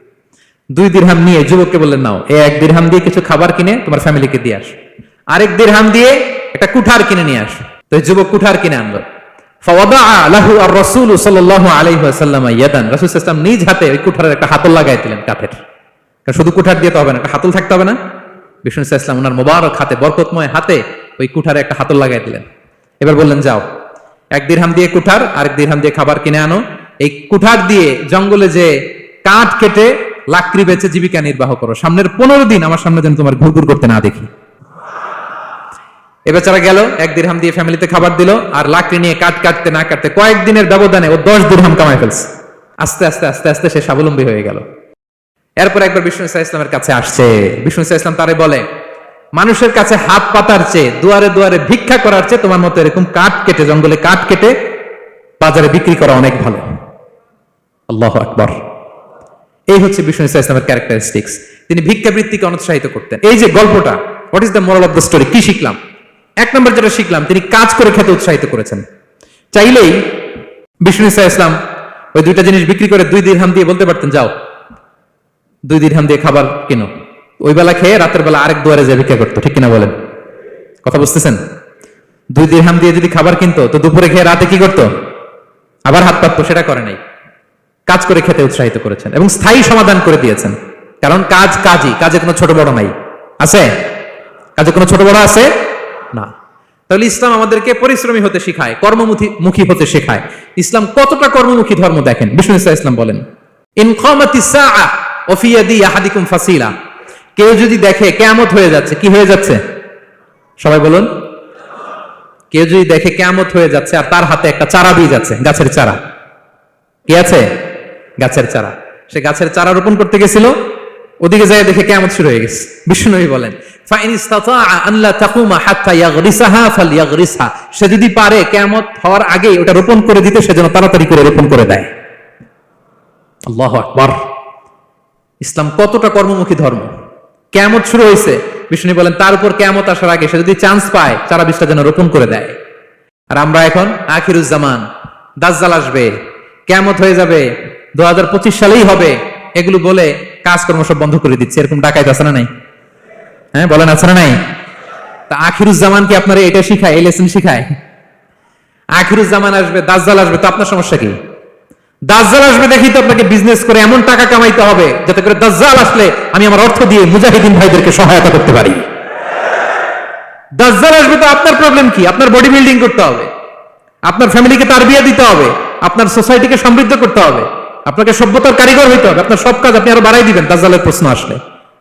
2 দিরহাম নিয়ে যুবককে বললেন, নাও, এই 1 দিরহাম দিয়ে কিছু খাবার কিনে তোমার ফ্যামিলিকে দিয়ে আস। আরেক দিরহাম দিয়ে একটা কুঠার কিনে নিয়ে আস। তো যুবক কুঠার কিনে আনলো। ফাওয়াদা লাহু আর-রাসূল সাল্লাল্লাহু আলাইহি ওয়াসাল্লাম ইয়াদান, রাসূল সাল্লাল্লাহু আলাইহি ওয়াসাল্লাম নিজ হাতে ওই কুঠারের একটা হাতল লাগাই দিলেন কাঠের। কারণ শুধু কুঠার দিয়ে তো হবে না, একটা হাতল থাকতে হবে না? বিষ্ণু ইসলাম ওনার মোবারক হাতে, বরকতময় হাতে ওই কুঠারে একটা হাতল লাগাই দিলেন। এবার বললেন যাও, 1 দিরহাম দিয়ে কুঠার, আরেক দিরহাম দিয়ে খাবার কিনে আনো। এই কুঠার দিয়ে জঙ্গলে যে কাঠ কেটে লাকড়ি বেচে জীবিকা নির্বাহ করো। সামনের 15 দিন আমার সামনে যেন তোমার ঘুরঘুর করতে না দেখি। এ বেচারা গেল, 1 দিরহাম দিয়ে ফ্যামিলিতে খাবার দিল, আর লাকড়ি নিয়ে কাঠ কাটতে না কাটতে কয়েকদিনের ব্যবধানে ও 10 দিরহাম কামাই ফেলছে। আস্তে আস্তে আস্তে আস্তে সে স্বাবলম্বী হয়ে গেল। এরপর একবার বিষ্ণু ইসলামের কাছে আসছে। বিষ্ণু ইসলাম তারে বলে, মানুষের কাছে হাত পাতার চেয়ে, দুয়ারে দুয়ারে ভিক্ষা করার চেয়ে তোমার মতো এরকম কাঠ কেটে, জঙ্গলে কাঠ কেটে বাজারে বিক্রি করা অনেক ভালো। আল্লাহু আকবার। এই হচ্ছে বিষ্ণু ইসলামের ক্যারেক্টারিস্টিক্স। তিনি ভিক্ষাবৃত্তিকে অনুৎসাহিত করতেন। এই যে গল্পটা, what is the moral of the story, কি শিখলাম? 1 নম্বর যেটা শিখলাম, তিনি কাজ করে খেতে উৎসাহিত করেছেন। চাইলেই বিষ্ণু ইসলাম ওই 2টা জিনিস বিক্রি করে 2 দিরহাম দিয়ে বলতে পারতেন যাও 2 দিরহাম দিয়ে খাবার কিনো। ওই বেলা খেয়ে রাতের বেলা আরেক দুয়ারে যে ভিক্ষা করতো, ঠিক কিনা বলেন? কথা বুঝতেছেন? 2 দিরহাম দিয়ে যদি খাবার কিনতো তো দুপুরে খেয়ে রাতে কি করতো? আবার হাত পাততো। সেটা করে নাই, কাজ করে খেতে উৎসাহিত করেছেন এবং স্থায়ী সমাধান করে দিয়েছেন। কারণ কাজ কাজই, কাজে কোনো ছোট বড় নাই। আছে? কাজে কোনো ছোট বড় আছে না। তাহলে ইসলাম আমাদেরকে পরিশ্রমী হতে শেখায়, কর্মমুখী হতে শেখায়। ইসলাম কতটা কর্মমুখী ধর্ম দেখেন। বিষ্ণু ইসলাম বলেন, ইন কামাতিস সাআ ওয়া ফি ইয়াদি আহাদিকুম ফাসিলা। কেউ যদি দেখে কিয়ামত হয়ে যাচ্ছে, কি হয়ে যাচ্ছে? সবাই বলুন। কেউ যদি দেখে কিয়ামত হয়ে যাচ্ছে আর তার হাতে একটা চারা বীজ আছে, গাছের চারা, কি আছে? গাছের চারা। সে গাছের চারা রোপণ করতে গেছিল, ওদিকে যায় দেখে কিয়ামত শুরু হয়ে গেছে। বিষ্ণুনবী বলেন, ফাইন ইসতাতাআ আন লা তাকুমা হাত্তা ইয়াগরিসাহা ফালইয়াগরিসহা। সে যদি পারে কিয়ামত হওয়ার আগেই ওটা রোপণ করে দিতে, সে যেন তাড়াতাড়ি করে রোপণ করে দেয়। আল্লাহু আকবার। ইসলাম কতটা কর্মমুখী ধর্ম। কিয়ামত শুরু হয়েছে, বিষ্ণু বলেন তার উপর কিয়ামত আসার আগে সে যদি চান্স পায় চারা বীজটা যেন রোপণ করে দেয়। আর আমরা এখন আখিরুজ জামান, দাজ্জাল আসবে, কিয়ামত হয়ে যাবে, 2025 সালেই হবে, এগুলো বলে কাজকর্ম সব বন্ধ করে দিচ্ছে। এরকম ডাকাইত আছে না নাই? হ্যাঁ বলেন, আছে না নাই? তা আখিরুজ জামান কি আপনারা এটা শিখায়, এই লেসন শিখায়? আখিরুজ জামান আসবে, দাজ্জাল আসবে, তো আপনার সমস্যা কি? দাজ্জাল আসবে দেখি তো আপনাকে বিজনেস করে এমন টাকা কামাইতে হবে যাতে করে দাজ্জাল আসলে আমি আমার অর্থ দিয়ে মুজাহিদিন ভাইদেরকে সহায়তা করতে পারি। দাজ্জাল আসবে তো আপনার প্রবলেম কি? আপনার বডি বিল্ডিং করতে হবে, আপনার ফ্যামিলিকে তারবিয়া দিতে হবে, আপনার সোসাইটিকে সমৃদ্ধ করতে হবে, আপনাকে সভ্যতার কারিগর হইতে হবে। আপনার সব কাজ আপনি আরো বাড়াই দিবেন দাজ্জালের প্রশ্ন আসলে।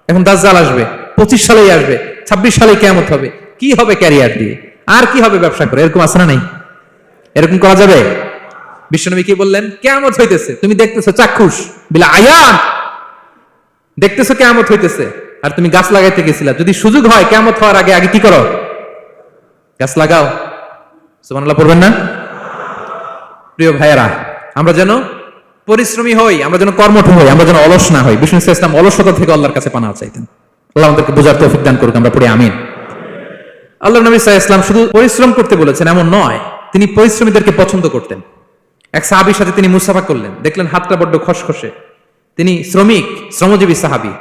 এখন দাজ্জাল আসবে, 25 সালেই আসবে, 26 সালে কিয়ামত হবে। কি হবে ক্যারিয়ার দিয়ে? আর কি হবে ব্যবসা করে? এরকম আছে না নাই? এরকম করা যাবে? বিশ্বনবী কি বললেন? কিয়ামত হইতেছে, তুমি দেখতেছো চাক্ষুষ বিলা আয়ান, দেখতেছো কিয়ামত হইতেছে, আর তুমি গাছ লাগাইতে গেছিলা। যদি সুযোগ হয় কিয়ামত হওয়ার আগে আগে কি করো? গাছ লাগাও। সুবহানাল্লাহ পড়বেন না? প্রিয় ভাইয়েরা, আমরা যেন পরিশ্রমী হই, আমরা যেন কর্মঠ হই, আমরা যেন অলস না হই। বিষ্ণু ইসলাম অলসতা থেকে আল্লাহর কাছে পানাহ চাইতেন। আল্লাহ আমাদেরকে বোঝার তৌফিক দান করুক, আমরা পড়ি আমিন। আল্লাহর নবী সাল্লাল্লাহু আলাইহি ওয়াসাল্লাম শুধু পরিশ্রম করতে বলেছেন এমন নয়, তিনি পরিশ্রমীদেরকে পছন্দ করতেন। এক সাহাবীর সাথে তিনি মুসাফা করলেন, দেখলেন হাতটা বড্ড খসখসে, তিনি শ্রমজীবী সাহাবী।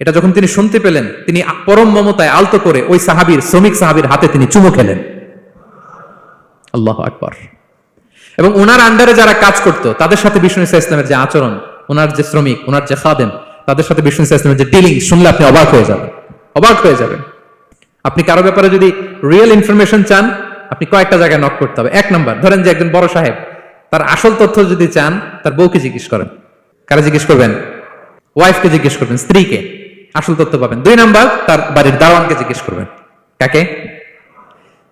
এটা যখন তিনি শুনতে পেলেন, তিনি পরম মমতায় আলতো করে ওই শ্রমিক সাহাবীর হাতে তিনি চুমু খেলেন। আল্লাহু আকবার। এবং ওনার আন্ডারে যারা কাজ করতো তাদের সাথে বিষ্ণু ইসলামের যে আচরণ, ওনার যে শ্রমিক, ওনার যে খাদেম, তাদের সাথে বিষ্ণু ইসলামের যে ডিলিং শুনলে আপনি অবাক হয়ে যাবেন, অবাক হয়ে যাবেন। আপনি কারো ব্যাপারে যদি রিয়েল ইনফরমেশন চান, আপনি কয়েকটা জায়গায় নক করতে হবে। 1 নাম্বার, ধরেন যে একজন বড় সাহেব, তার আসল তথ্য যদি চান তার বউকে জিজ্ঞেস করেন। কারে জিজ্ঞেস করবেন? ওয়াইফকে জিজ্ঞেস করবেন, স্ত্রীকে, আসল তথ্য পাবেন। 2 নাম্বার, তার বাড়ির দারোয়ানকে জিজ্ঞেস করবেন। কাকে?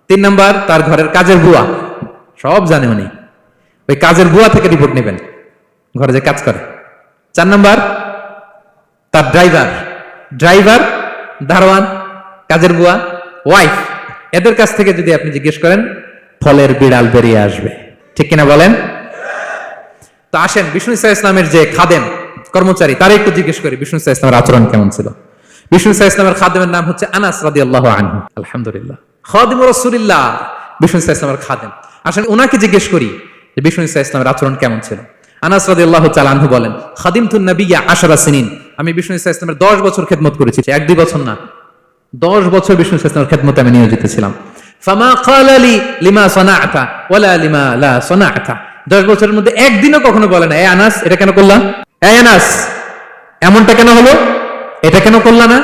3 নাম্বার, তার ঘরের কাজের বুয়া, সব জানে উনি, ওই কাজের বুয়া থেকে রিপোর্ট নেবেন, ঘরে যে কাজ করে। 4 নাম্বার, তার ড্রাইভার, দারোয়ান, কাজের বুয়া, ওয়াইফ, এদের কাছ থেকে যদি আপনি জিজ্ঞেস করেন, ফলের বিড়াল বেরিয়ে আসবে। ঠিক কিনা বলেন? তো আসেন বিষ্ণু ইসলামের যে খাদেম, কর্মচারী, তারা একটু জিজ্ঞেস করি বিষ্ণু ইসলামের আচরণ কেমন ছিল। বিষ্ণু ইসলামের খাদেমের নাম হচ্ছে আনাস রাদিয়াল্লাহু আনহু। আলহামদুলিল্লাহ, খাদিম রাসূলুল্লাহ, বিষ্ণু ইসলামের খাদেম। আসেন ওনাকে জিজ্ঞেস করি যে বিষ্ণু ইসলামের আচরণ কেমন ছিল। আনাস রাদিয়াল্লাহু তাআলা আনহু বলেন, খাদিমতুন নবিয়্যা 10 সিনিন, আমি বিষ্ণু ইসলামের 10 বছর খেদমত করেছি। 1-2 বছর না, 10 বছর বিষ্ণু ইসলামের খেদমতে আমি নিয়োজিত ছিলাম। ফামা ক্বালা লি লিমা সানা'তা ওয়ালা লিমা লা সানা'তা, 10 বছরের মধ্যে একদিনও কখনো বলে না, এ আনাস এটা কেন করলা, এ আনাস এমনটা কেন হলো, এটা কেন করলা না,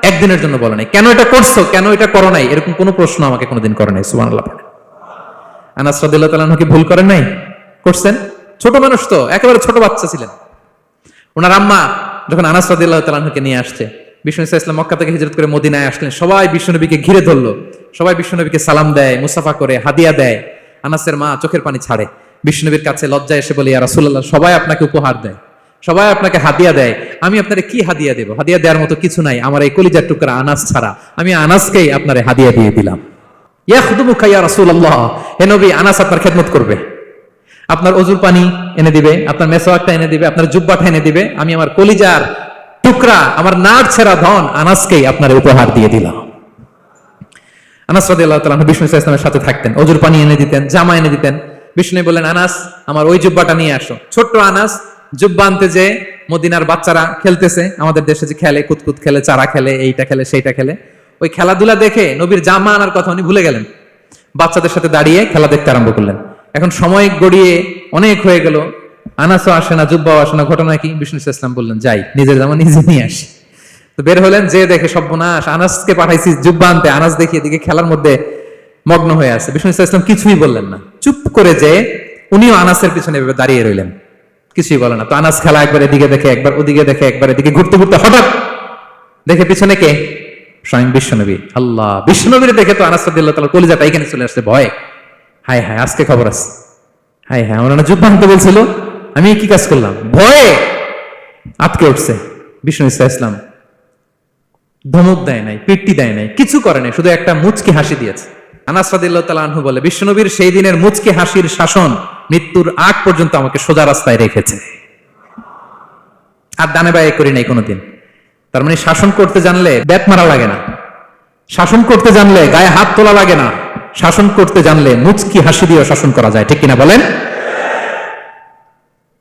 একদিনের জন্য বলে নাই। কেন এটা করছো, কেন এটা করো নাই, এরকম কোনো প্রশ্ন আমাকে কোনোদিন করে নাই। সুবহানাল্লাহ। আনাস রাদিয়াল্লাহু তাআলা আনহু কি ভুল করেন নাই? করছেন। ছোট মানুষ তো, একেবারে ছোট বাচ্চা ছিলেন। ওনার আম্মা যখন আনাস রাদিয়াল্লাহু তাআলা আনহুকে নিয়ে আসছে, বিষ্ণু সাল্লাল্লাহু আলাইহি ওয়াসাল্লাম মক্কা থেকে হিজরত করে মদিনায় আসলেন, সবাই বিশ্বনবীকে ঘিরে ধরলো, সবাই বিশ্বনবীকে সালাম দেয়, মুসাফা করে, হাদিয়া দেয়। আনাসের মা চোখের পানি ছাড়ে, বিশ্বনবীর কাছে লজ্জায় এসে বলে, ইয়া রাসূলুল্লাহ, সবাই আপনাকে উপহার দেয়, সবাই আপনাকে হাদিয়া দেয়, আমি আপনারে কি হাদিয়া দেব? হাদিয়া দেওয়ার মতো কিছু নাই আমার এই কলিজার টুকরা আনাস ছাড়া, আমি আনাসকেই আপনারে হাদিয়া দিয়ে দিলাম। ইয়াখদুমুকা ইয়া রাসূলুল্লাহ, হে নবী, আনাস আপনার খেদমত করবে, আপনার অজুর পানি এনে দিবে, আপনার মেসওয়াকটা এনে দিবে, আপনার জুব্বাটা এনে দিবে, আমি আমার কলিজার টুকরা, আমার নাড় ছেঁড়া ধন আনাসকেই আপনার উপহার দিয়ে দিলাম। আনাস রাদিয়াল্লাহু তাআলা বিষ্ণু সাল্লাল্লাহু আলাইহি ওয়াসাল্লামের সাথে থাকতেন, অজুর পানি এনে দিতেন, জামা এনে দিতেন। বিষ্ণু বললেন, আনাস আমার ওই জুব্বাটা নিয়ে আসো। ছোট্ট আনাস জুব্বা আনতে যে মদিনার বাচ্চারা খেলতেছে, আমাদের দেশে যে খেলে, কুতকুত খেলে, চারা খেলে, এইটা খেলে, সেইটা খেলে, ওই খেলাধুলা দেখে নবীর জামা আনার কথা উনি ভুলে গেলেন, বাচ্চাদের সাথে দাঁড়িয়ে খেলা দেখতে আরম্ভ করলেন। এখন সময় গড়িয়ে অনেক হয়ে গেল, আনাসও আসে না, জুব্বাও আসে না। ঘটনা কি? বিষ্ণু সাল্লাল্লাহু আলাইহি ওয়াসাল্লাম বললেন, যাই নিজের জামা নিজে নিয়ে আসি। তো বের হলেন, যে দেখে সর্বনাশ, আনাসকে পাঠাইছি জুব্বা আনতে, আনাস দেখি এদিকে খেলার মধ্যে মগ্ন হয়ে আছে। বিষ্ণু সাল্লাল্লাহু আলাইহি ওয়াসাল্লাম কিছুই বললেন না, চুপ করে যে উনিও আনাসের পিছনে এভাবে দাঁড়িয়ে রইলেন, কিছুই বলে না। তো আনাস খেলা একবার এদিকে দেখে, একবার ওদিকে দেখে, একবার এদিকে ঘুরতে ঘুরতে হঠাৎ দেখে পিছনে কে? স্বয়ং বিশ্বনবী। আল্লাহ, বিশ্বনবীর দেখে তো আনাস রাদিয়াল্লাহু তাআলা কলিজাটা এখানে চলে আসছে ভয়। হায় হায়, আজকে খবর আছে, হায় হায়, আমার না জুব্বা আনতে বলছিল, আমি কি কাজ করলাম? ভয়ে আটকে উঠছে। বিষ্ণু ইসলাম ধমক দেয় নাই, পিট্টি দেয় নাই, কিছু করে নাই, শুধু একটা মুচকি হাসি দিয়েছে। আনাস রাদিয়াল্লাহু তাআলা আনহু বলে, বিশ্বনবীর সেই দিনের মুচকি হাসির শাসন মৃত্যুর আগ পর্যন্ত আমাকে সোজা রাস্তায় রেখেছে, আর ডানে বায়ে করি নাই কোনোদিন। তার মানে শাসন করতে জানলে ব্যাট মারা লাগে না, শাসন করতে জানলে গায়ে হাত তোলা লাগে না, শাসন করতে জানলে মুচকি হাসি দিয়ে শাসন করা যায়, ঠিক কিনা বলেন?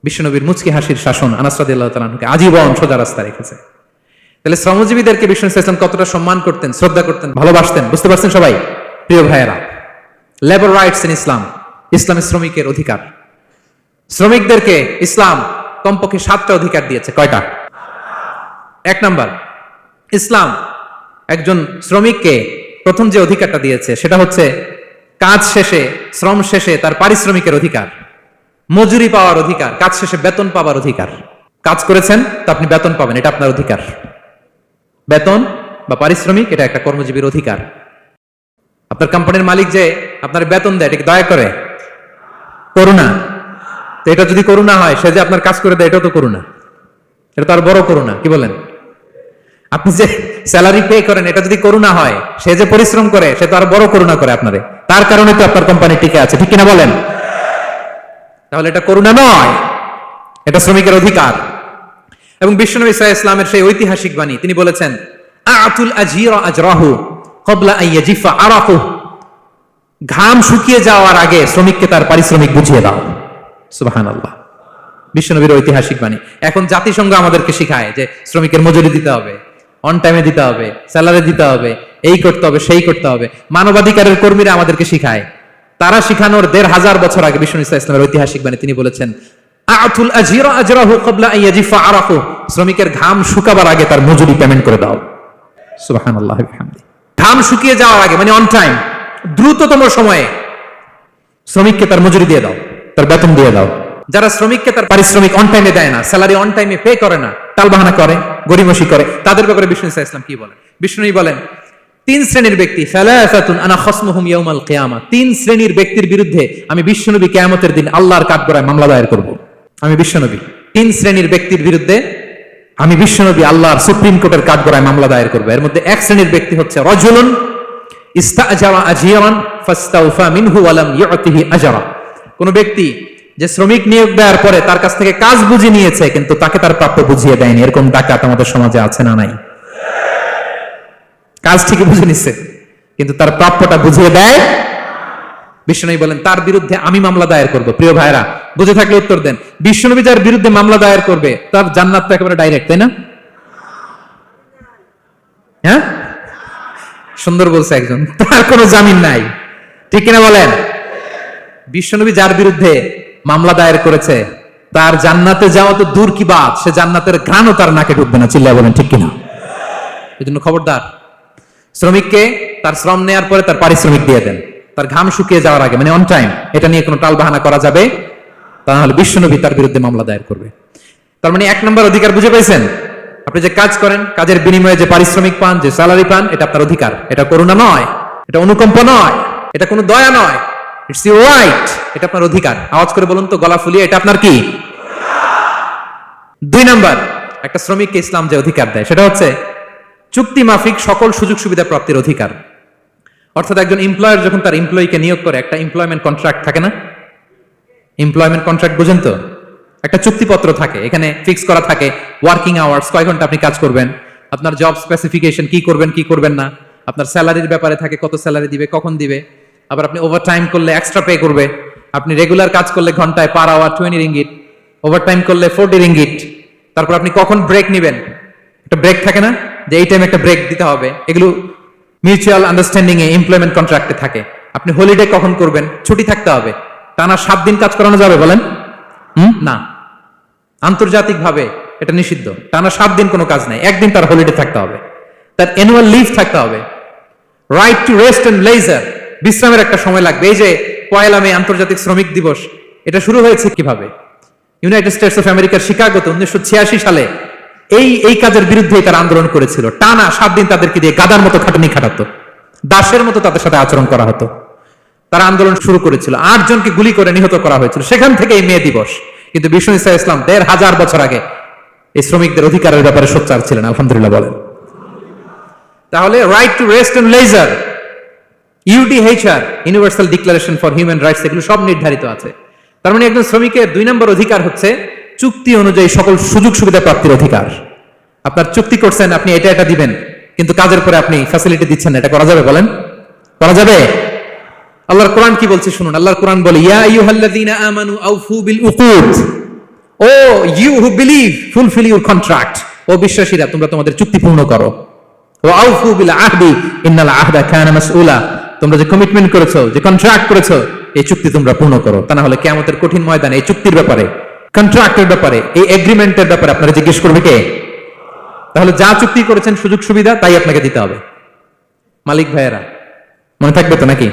বিশ্বনবীর মুচকি হাসির শাসন আনাস রাদিয়াল্লাহু তাআলা আনহুকে আজীবন সোজা রাস্তা রেখেছে। তাহলে শ্রমজীবীদেরকে বিষ্ণু সাল্লাল্লাহু আলাইহি ওয়াসাল্লাম কতটা সম্মান করতেন, শ্রদ্ধা করতেন, ভালোবাসতেন, বুঝতে পারছেন সবাই? প্রিয় ভাইয়েরা, লেবার রাইটস ইন ইসলাম, ইসলামের শ্রমিকের অধিকার। শ্রমিকদেরকে ইসলাম কমপক্ষে 7টা অধিকার দিয়েছে। কয়টা? 1 নাম্বার, ইসলাম একজন শ্রমিককে প্রথম যে অধিকারটা দিয়েছে সেটা হচ্ছে কাজ শেষে, শ্রম শেষে তার পারিশ্রমিকের অধিকার, মজুরি পাওয়ার অধিকার, কাজ শেষে বেতন পাওয়ার অধিকার। কাজ করেছেন তো আপনি বেতন পাবেন, এটা আপনার অধিকার। বেতন বা পারিশ্রমিক এটা একটা কর্মজীবীর অধিকার। আপনার কোম্পানির মালিক যে আপনার বেতন দেয়, এটা কি দয়া করে? করুণা? তো এটা যদি করুণা হয়, সে যে আপনার কাজ করে দেয়, এটাও তো করুণা, এটা তো আর বড় করুণা, কি বলেন? আপনি যে স্যালারি পে করেন, এটা যদি করুণা হয়, সে যে পরিশ্রম করে, সে তো আর বড় করুণা করে আপনারে, তার কারণে তো আপনার কোম্পানি টিকে আছে, ঠিক কিনা বলেন? তাহলে এটা করুণা নয়, এটা শ্রমিকের অধিকার। এবং বিশ্বনবী সাল্লাল্লাহু আলাইহি ওয়াসাল্লামের সেই ঐতিহাসিক বাণী, তিনি বলেছেন, আতুল আজীরা আজরাহু ক্বাবলা আন ইয়াজিফা আরাকু, ঘাম শুকিয়ে যাওয়ার আগে শ্রমিককে তার পারিশ্রমিক বুঝিয়ে দাও। সুবহানাল্লাহ, বিশ্বনবীর ঐতিহাসিক বাণী। এখন জাতিসংঘ আমাদেরকে শিখায় যে শ্রমিকের মজুরি দিতে হবে, অন টাইমে দিতে হবে, স্যালারি দিতে হবে, এই করতে হবে, সেই করতে হবে। মানবাধিকারের কর্মীরা আমাদেরকে শিখায়, তারা শিখানোর 1500 বছর আগে বিশ্বনবী সাল্লাল্লাহু আলাইহি ওয়াসাল্লামের ঐতিহাসিক বাণী, তিনি বলেছেন, আতুল আজীরা আজরাহু ক্বাবলা আন ইয়াজিফা আরাকু, শ্রমিকের ঘাম শুকাবার আগে তার মজুরি পেমেন্ট করে দাও। সুবহানাল্লাহ ওয়া বিহামদিহি। ঘাম শুকিয়ে যাওয়ার আগে, মানে অন টাইম, দ্রুততম সময়ে শ্রমিককে তার মজুরি দিয়ে দাও, তার বেতন দিয়ে দাও। যারা শ্রমিককে তার পারিশ্রমিক অন টাইমে দেয় না, স্যালারি অন টাইমে পে করে না, টালবাহানা করে, গরিমসি করে, তাদের ব্যাপারে বিষ্ণু সাল্লাল্লাহু আলাইহি ওয়াসাল্লাম কি বলেন? বিষ্ণু বলেন, 3 শ্রেণীর ব্যক্তি, সালাসাতুন আনা খাসমুহুম ইয়াউমাল কিয়ামা, 3 শ্রেণীর ব্যক্তির বিরুদ্ধে আমি বিশ্বনবী কিয়ামতের দিন আল্লাহর কাঠগড়ায় মামলা দায়ের করব। আমি বিশ্বনবী 3 শ্রেণীর ব্যক্তির বিরুদ্ধে আমি বিশ্বনবী আল্লাহর সুপ্রিম কোর্টের কাঠগড়ায় মামলা দায়ের করব। এর মধ্যে 1 শ্রেণীর ব্যক্তি হচ্ছে রাজুলুন ইস্তাজারা আজীরান ফাস্তাওফা মিনহু ওয়া লাম ইউতিহি আজরা, কোন ব্যক্তি যে শ্রমিক নিয়োগ দেওয়ার পরে তার কাছ থেকে কাজ বুঝিয়ে নিয়েছে কিন্তু তাকে তার প্রাপ্য বুঝিয়ে দেয়নি। এরকম ডাকাত আমাদের সমাজে আছে না নাই? কাজ ঠিকই বুঝে নিচ্ছে কিন্তু তার প্রাপ্যটা বুঝিয়ে দেয়। বিশ্বনবী বলেন, তার বিরুদ্ধে আমি মামলা দায়ের করব। প্রিয় ভাইরা, বুঝে থাকলে উত্তর দেন। বিশ্বনবী যার বিরুদ্ধে মামলা দায়ের করবে তার জান্নাত তো একেবারে ডাইরেক্ট, তাই না? হ্যাঁ, সুন্দর বলছে একজন, তার কোনো জামিন নাই, ঠিক কিনা বলেন? বিশ্বনবী যার বিরুদ্ধে মামলা দায়ের করেছে তার জান্নাতে যাওয়া তো দূর কি বাত, সে জান্নাতের ঘ্রাণও তার নাকে ঢুকবে না। চিল্লায় বলেন ঠিক কিনা? এই জন্য খবরদার, শ্রমিককে তার শ্রম নেওয়ার পরে তার পারিশ্রমিক দিয়ে দেন, তার ঘাম শুকিয়ে যাওয়ার আগে, মানে অন টাইম। এটা নিয়ে কোনো টালবাহানা করা যাবে, তা নাহলে বিশ্বনবী তার বিরুদ্ধে মামলা দায়ের করবে। তার মানে 1 নম্বর অধিকার বুঝে পাইছেন? আপনি যে কাজ করেন, কাজের বিনিময়ে যে পারিশ্রমিক পান, যে স্যালারি পান, এটা আপনার অধিকার। এটা করুণা নয়, এটা অনুকম্প নয়, এটা কোনো দয়া নয়, ইটস ইউর রাইট। এটা আপনার অধিকার। আওয়াজ করে বলুন তো গলা ফুলিয়ে, এটা আপনার কি? 2 নম্বর, একটা শ্রমিককে ইসলাম যে অধিকার দেয় সেটা হচ্ছে চুক্তি মাফিক সকল সুযোগ সুবিধা প্রাপ্তির অধিকার। অর্থাৎ একজন এমপ্লয়ার যখন তার এমপ্লয়িকে নিয়োগ করে, একটা এমপ্লয়মেন্ট কন্ট্রাক্ট থাকে না? এমপ্লয়মেন্ট কন্ট্রাক্ট বুঝেন তো? একটা চুক্তিপত্র থাকে, এখানে ফিক্স করা থাকে ওয়ার্কিং আওয়ার্স, কয় ঘন্টা আপনি কাজ করবেন, আপনার জব স্পেসিফিকেশন, কি করবেন কি করবেন না, আপনার স্যালারির ব্যাপারে থাকে, কত স্যালারি দিবে, কখন দিবে, আবার আপনি ওভার টাইম করলে এক্সট্রা পে করবে, আপনি রেগুলার কাজ করলে ঘন্টায় per hour 20 ringgit, overtime করলে 40 রিঙ্গিট। তারপর আপনি কখন ব্রেক নেবেন, একটা ব্রেক থাকে না, যে এই টাইমে একটা ব্রেক দিতে হবে, এগুলো মিউচুয়াল আন্ডারস্ট্যান্ডিং এ এমপ্লয়মেন্ট কন্ট্রাক্টে থাকে। আপনি হলিডে কখন করবেন, ছুটি থাকতে হবে, টানা 7 দিন কাজ করানো যাবে বলেন? না, আন্তর্জাতিক ভাবে এটা নিষিদ্ধ। টানা 7 দিন কোনো কাজ নাই, একদিন তার হলিডে থাকতে হবে, তার অ্যানুয়াল লিভ থাকতে হবে। Right to rest and leisure, বিশ্রামের একটা সময় লাগবে। এই যে 1 মে আন্তর্জাতিক শ্রমিক দিবস, এটা শুরু হয়েছে কিভাবে? ইউনাইটেড স্টেটস অফ আমেরিকার শিকাগোতে 1986 সালে এই কাজের বিরুদ্ধে তারা আন্দোলন করেছিল। টানা 7 দিন তাদেরকে দিয়ে গাদার মতো খাটুনি খাটাতো, দাসের মতো তাদের সাথে আচরণ করা হতো। তারা আন্দোলন শুরু করেছিল, 8 জনকে গুলি করে নিহত করা হয়েছিল। সেখান থেকে এই মে দিবস। কিন্তু বিশ্ব ইসলাম 1500 বছর আগে এই শ্রমিকদের অধিকারের ব্যাপারে সোচ্চার ছিলেন। আলহামদুলিল্লাহ বলেন। তাহলে right to rest and leisure, UDHR, universal declaration for human rights, এগুলো সব নির্ধারিত আছে। তার মানে একজন শ্রমিকের 2 নম্বর অধিকার হচ্ছে চুক্তি অনুযায়ী সকল সুযোগ সুবিধা প্রাপ্তির অধিকার। আপনার চুক্তি করছেন, আপনি এটা দিবেন, কিন্তু কাজের পরে আপনি ফ্যাসিলিটি দিচ্ছেন না, এটা করা যাবে বলেন? করা যাবে? আল্লাহর কোরআন কি বলছে শুনুন। আল্লাহর কোরআন বলে, ইয়া আইয়ুহাল্লাযীনা আমানু আউফু বিল উকুদ, O you who believe fulfil your contract, ও বিশ্বাসীরা তোমরা তোমাদের চুক্তি পূর্ণ করো। ওয়া আউফু বিল আহদি ইন্নাল আহদা কানা মাসউলা, তোমরা যে কমিটমেন্ট করেছো, যে কন্ট্রাক্ট করেছো, এই চুক্তি তোমরা পূর্ণ করো। তা না হলে কিয়ামতের কঠিন ময়দানে এই চুক্তির ব্যাপারে, কন্ট্রাক্টের ব্যাপারে, এই এগ্রিমেন্টের ব্যাপারে আপনারা জিজ্ঞেস করবে কে? তাহলে যা চুক্তি করেছেন সুযোগ সুবিধা, তাই আপনাকে দিতে হবে। মালিক ভাইয়েরা মনে থাকবে তো নাকি?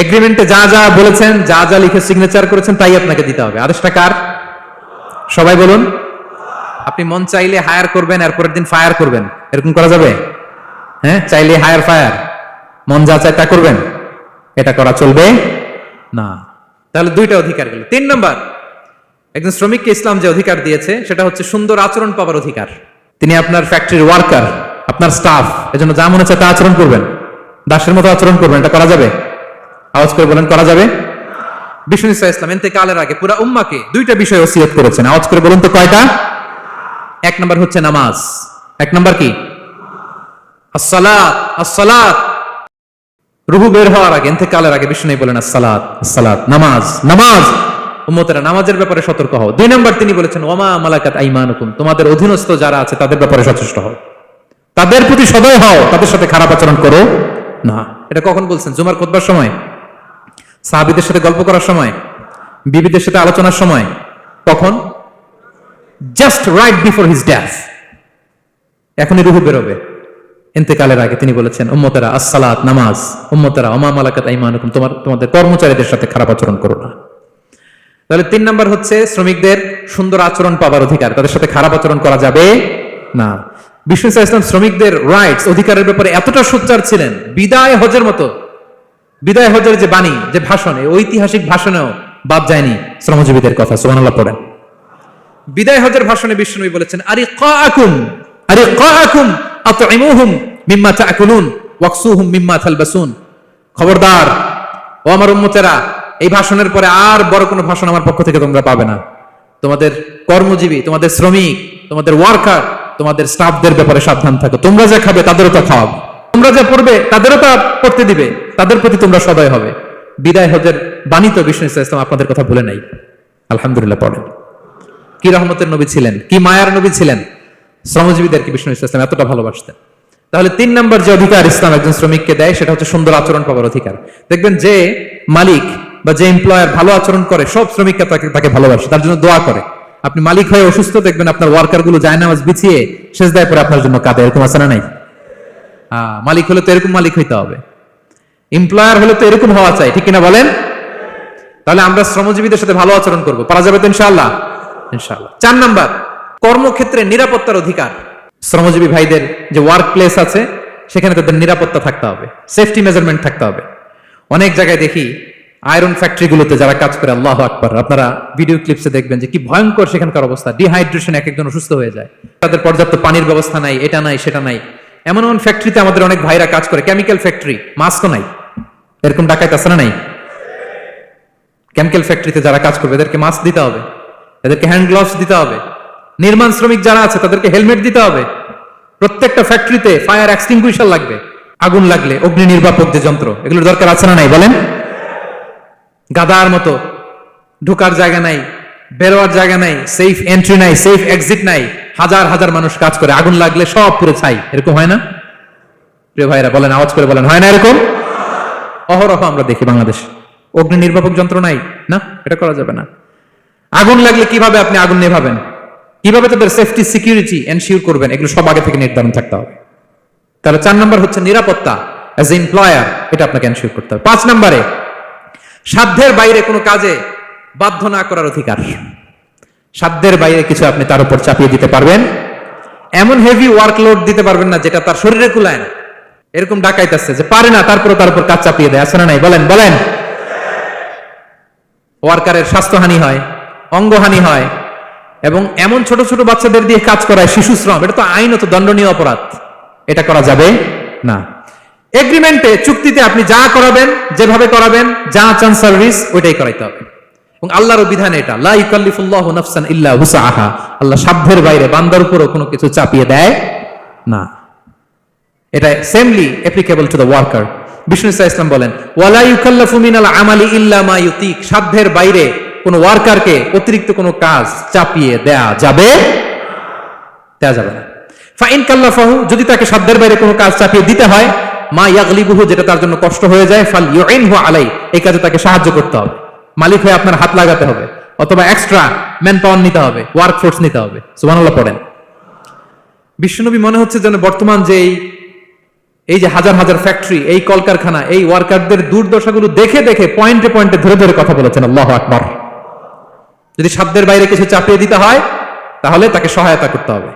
এগ্রিমেন্টে যা যা বলেছেন, যা যা লিখে সিগনেচার করেছেন, তাই আপনাকে দিতে হবে। আদেশটা কার? সবাই বলুন। আপনি মন চাইলে হায়ার করবেন, আর পরের দিন ফায়ার করবেন, এরকম করা যাবে? হ্যাঁ, চাইলে হায়ার ফায়ার, মন যা চায় তা করবেন, এটা করা চলবে না। তাহলে 2টা অধিকার গেল। 3 নম্বর, একজন শ্রমিককে ইসলাম যে অধিকার দিয়েছে সেটা হচ্ছে সুন্দর আচরণ পাবার অধিকার। তিনি আপনার ফ্যাক্টরির ওয়ার্কার, আপনার স্টাফ, এজন্য যা মনে চায় তা আচরণ করবেন, দাসের মতো আচরণ করবেন। এটা করা যাবে? আওয়াজ করে বলেন, করা যাবে? বিষ্ণু ইসলাম ইন্তেকালের আগে পুরা উম্মাহকে 2টা বিষয় ওসিয়ত করেছেন। আওয়াজ করে বলুন তো কয়টা? 1 নম্বর হচ্ছে নামাজ। 1 নম্বর কি? আসসালাত। আসসালাত, রূহ বের হওয়ার আগে, ইন্তেকালের আগে বিষ্ণু বলেন আসসালাত, আসসালাত, নামাজ, নামাজ। উম্মতেরা নামাজের ব্যাপারে সতর্ক হও। 2 নম্বর তিনি বলেছেন ওয়ামা মালাকাত আইমানুকুম, তোমাদের অধীনস্থ যারা আছে তাদের ব্যাপারে সচেষ্ট হও, তাদের প্রতি সদয় হও, তাদের সাথে খারাপ আচরণ করো না। এটা কখন বলছেন? জুমার খুতবার সময়, সাহাবীদের সাথে গল্প করার সময়, বিবিদের সাথে আলোচনার সময়। কখন? Just right before his death, এখনই রূহ বেরোবে, ইন্তেকালের আগে তিনি বলেছেন উম্মতেরা আসসালাত, নামাজ, উম্মতেরা ওমা মালাকাত আইমানুকুম, তোমাদের কর্মচারীদের সাথে খারাপ আচরণ করো না। তাহলে 3 নম্বর হচ্ছে শ্রমিকদের সুন্দর আচরণ পাবার অধিকার, তাদের সাথে খারাপ আচরণ করা যাবে না। বিশ্ব ইসলাম শ্রমিকদের রাইটস, অধিকারের ব্যাপারে এতটা সোচ্চার ছিলেন, বিদায় হজের মতো, বিদায় হজের যে বাণী, যে ভাষণ, এই ঐতিহাসিক ভাষণেও বাদ যায়নি শ্রমজীবীদের কথা। সুবহানাল্লাহ পড়েন। বিদায় হজের ভাষণে বিষ্ণু বলেছেন আরিকাকুম, আরিকাকুম আতইমুহুম মিম্মা তাকুলুন ওয়াকসুহুম মিম্মা তালবাসুন। খবরদার ও আমার উম্মতেরা, এই ভাষণের পরে আর বড় কোনো ভাষণ আমার পক্ষ থেকে তোমরা পাবে না। তোমাদের কর্মজীবী, তোমাদের শ্রমিক, তোমাদের ওয়ার্কার, তোমাদের স্টাফদের ব্যাপারে সাবধান থাকো। তোমরা যা খাবে তাদেরও তা খাওয়াবে, তোমরা যা পড়বে তাদেরও তা পড়তে দিবে, তাদের প্রতি তোমরা সদয় হবে। বিদায় হজের বাণী তো বিষ্ণু ইসলাম আপনাদের কথা ভুলে নাই। আলহামদুলিল্লাহ পড়েন। কি রহমতের নবী ছিলেন, কি মায়ার নবী ছিলেন, শ্রমজীবীদেরকে বিষ্ণু ইসলাম এতটা ভালোবাসতেন। তাহলে 3 নম্বর যে অধিকার ইসলাম একজন শ্রমিককে দেয় সেটা হচ্ছে সুন্দর আচরণ পাওয়ার অধিকার। দেখবেন যে মালিক বা যে এমপ্লয়ার ভালো আচরণ করে, সব শ্রমিকরা তাকে ভালোবাসে, তার জন্য দোয়া করে। আপনি মালিক হয়ে অসুস্থ, দেখবেন আপনার ওয়ার্কার গুলো জায়নামাজ বিছিয়ে সেজদায় পরে আপনার জন্য কাঁদে, এরকম আছে না নাই? মালিক হলে তো এরকম মালিক হইতে হবে, এমপ্লয়ার হলে তো এরকম হওয়া চাই, ঠিক কিনা বলেন? তাহলে আমরা শ্রমজীবীদের সাথে ভালো আচরণ করবো, পারা যাবে তো ইনশাআল্লাহ? ইনশাআল্লাহ। 4 নাম্বার, কর্মক্ষেত্রে নিরাপত্তার অধিকার। শ্রমজীবী ভাইদের যে ওয়ার্ক প্লেস আছে সেখানে তাদের নিরাপত্তা থাকতে হবে, সেফটি মেজারমেন্ট থাকতে হবে। অনেক জায়গায় দেখি আয়রন ফ্যাক্টরিগুলোতে যারা কাজ করে, আল্লাহু আকবার, আপনারা ভিডিও ক্লিপসে দেখবেন যে কি ভয়ঙ্কর সেখানকার অবস্থা। ডিহাইড্রেশন, এক একজন অসুস্থ হয়ে যায়, তাদের পর্যাপ্ত পানির ব্যবস্থা নাই, এটা নাই সেটা নাই। এমন এমন ফ্যাক্টরিতে আমাদের অনেক ভাইরা কাজ করে, কেমিক্যাল ফ্যাক্টরি, মাস্কও নাই। এরকম ডাকাইত আছে না নাই? কেমিক্যাল ফ্যাক্টরিতে যারা কাজ করবে এদেরকে মাস্ক দিতে হবে, এদেরকে হ্যান্ড গ্লাভস দিতে হবে। নির্মাণ শ্রমিক যারা আছে তাদেরকে হেলমেট দিতে হবে। প্রত্যেকটা ফ্যাক্টরিতে ফায়ার এক্সটিংগুইশার লাগবে, আগুন লাগলে অগ্নি নির্বাপক যে যন্ত্র, এগুলোর দরকার আছে না নাই বলেন? গাদার মতো ঢোকার জায়গা নাই, বেরোয়ার জায়গা নাই, সেফ এন্ট্রি নাই, সেফ এক্সিট নাই, হাজার হাজার মানুষ কাজ করে, আগুন লাগলে সব পুরো ছাই। এরকম হয় না প্রিয় ভাইরা? বলেন, আওয়াজ করে বলেন, হয় না এরকম? অহরহ আমরা দেখি বাংলাদেশ। অগ্নি নির্বাপক যন্ত্র নাই, না, এটা করা যাবে না। আগুন লাগলে কিভাবে আপনি আগুন নেভাবেন, কিভাবে তাদের সেফটি সিকিউরিটি এনশিওর করবেন, এগুলো সব আগে থেকে নির্ধারণ থাকতে হবে। তাহলে 4 নাম্বার হচ্ছে নিরাপত্তা অ্যাজ এ এমপ্লয়ার, এটা আপনাকে এনশিওর করতে হবে। 5 নাম্বারে সাধ্যের বাইরে কোনো কাজে বাধ্য না করার অধিকার। সাধ্যের বাইরে কিছু আপনি তার উপর চাপিয়ে দিতে পারবেন, এমন হেভি ওয়ার্কলোড দিতে পারবেন না যেটা তার শরীরে কুলায় না। এরকম ডাকাইত আছে যে পারে না, তারপরে তার উপর কাজ চাপিয়ে দেয়, আছে না নাই বলেন? বলেন। ওয়ার্কারের স্বাস্থ্যহানি হয়, অঙ্গহানি হয়, এবং এমন ছোট ছোট বাচ্চাদের দিয়ে কাজ করায়, শিশু শ্রম, এটা তো আইনত দণ্ডনীয় অপরাধ, এটা করা যাবে না। এগ্রিমেন্টে, চুক্তিতে আপনি যা করাবেন, যেভাবে করাবেন, যা চান সার্ভিস, ওইটাই করাইতে হবে। এবং আল্লাহর বিধান এটা, লা ইউকাল্লিফুল্লাহু নাফসান ইল্লা উসআহা, আল্লাহ সাধ্যের বাইরে বান্দার উপরও কোনো কিছু চাপিয়ে দেয় না। এটা samely applicable to the worker. Bishnu Islam বলেন, ওয়ালা ইউকাল্লাফু মিনাল আমালি ইল্লা মা ইউতিক, সাধ্যের বাইরে কোন ওয়ার্কারকে অতিরিক্ত কোনো কাজ চাপিয়ে দেয়া যাবে না। ফাইন কাল্লাফাহু, যদি তাকে সাধ্যের বাইরে কোনো কাজ চাপিয়ে দিতে হয়, মা ইয়াগলিবুহু, যেটা তার জন্য কষ্ট হয়ে যায়, ফাল ইউইনহু আলাই, এই কাজে তাকে সাহায্য করতে হবে। মালিক হয়ে আপনার হাত লাগাতে হবে, অথবা এক্সট্রা ম্যান পাওয়ার নিতে হবে, ওয়ার্ক ফোর্স নিতে হবে। সুবহানাল্লাহ পড়েন। বিশ্বনবী মনে হচ্ছে যেন বর্তমান যে এই যে হাজার হাজার ফ্যাক্টরি, এই কলকারখানা, এই ওয়ার্কারদের দুর্দশাগুলো দেখে দেখে পয়েন্টে পয়েন্টে ধরে ধরে কথা বলেছেন। আল্লাহু আকবার। যদি সাধ্যের বাইরে কিছু চাপিয়ে দিতে হয় তাহলে তাকে সহায়তা করতে হবে।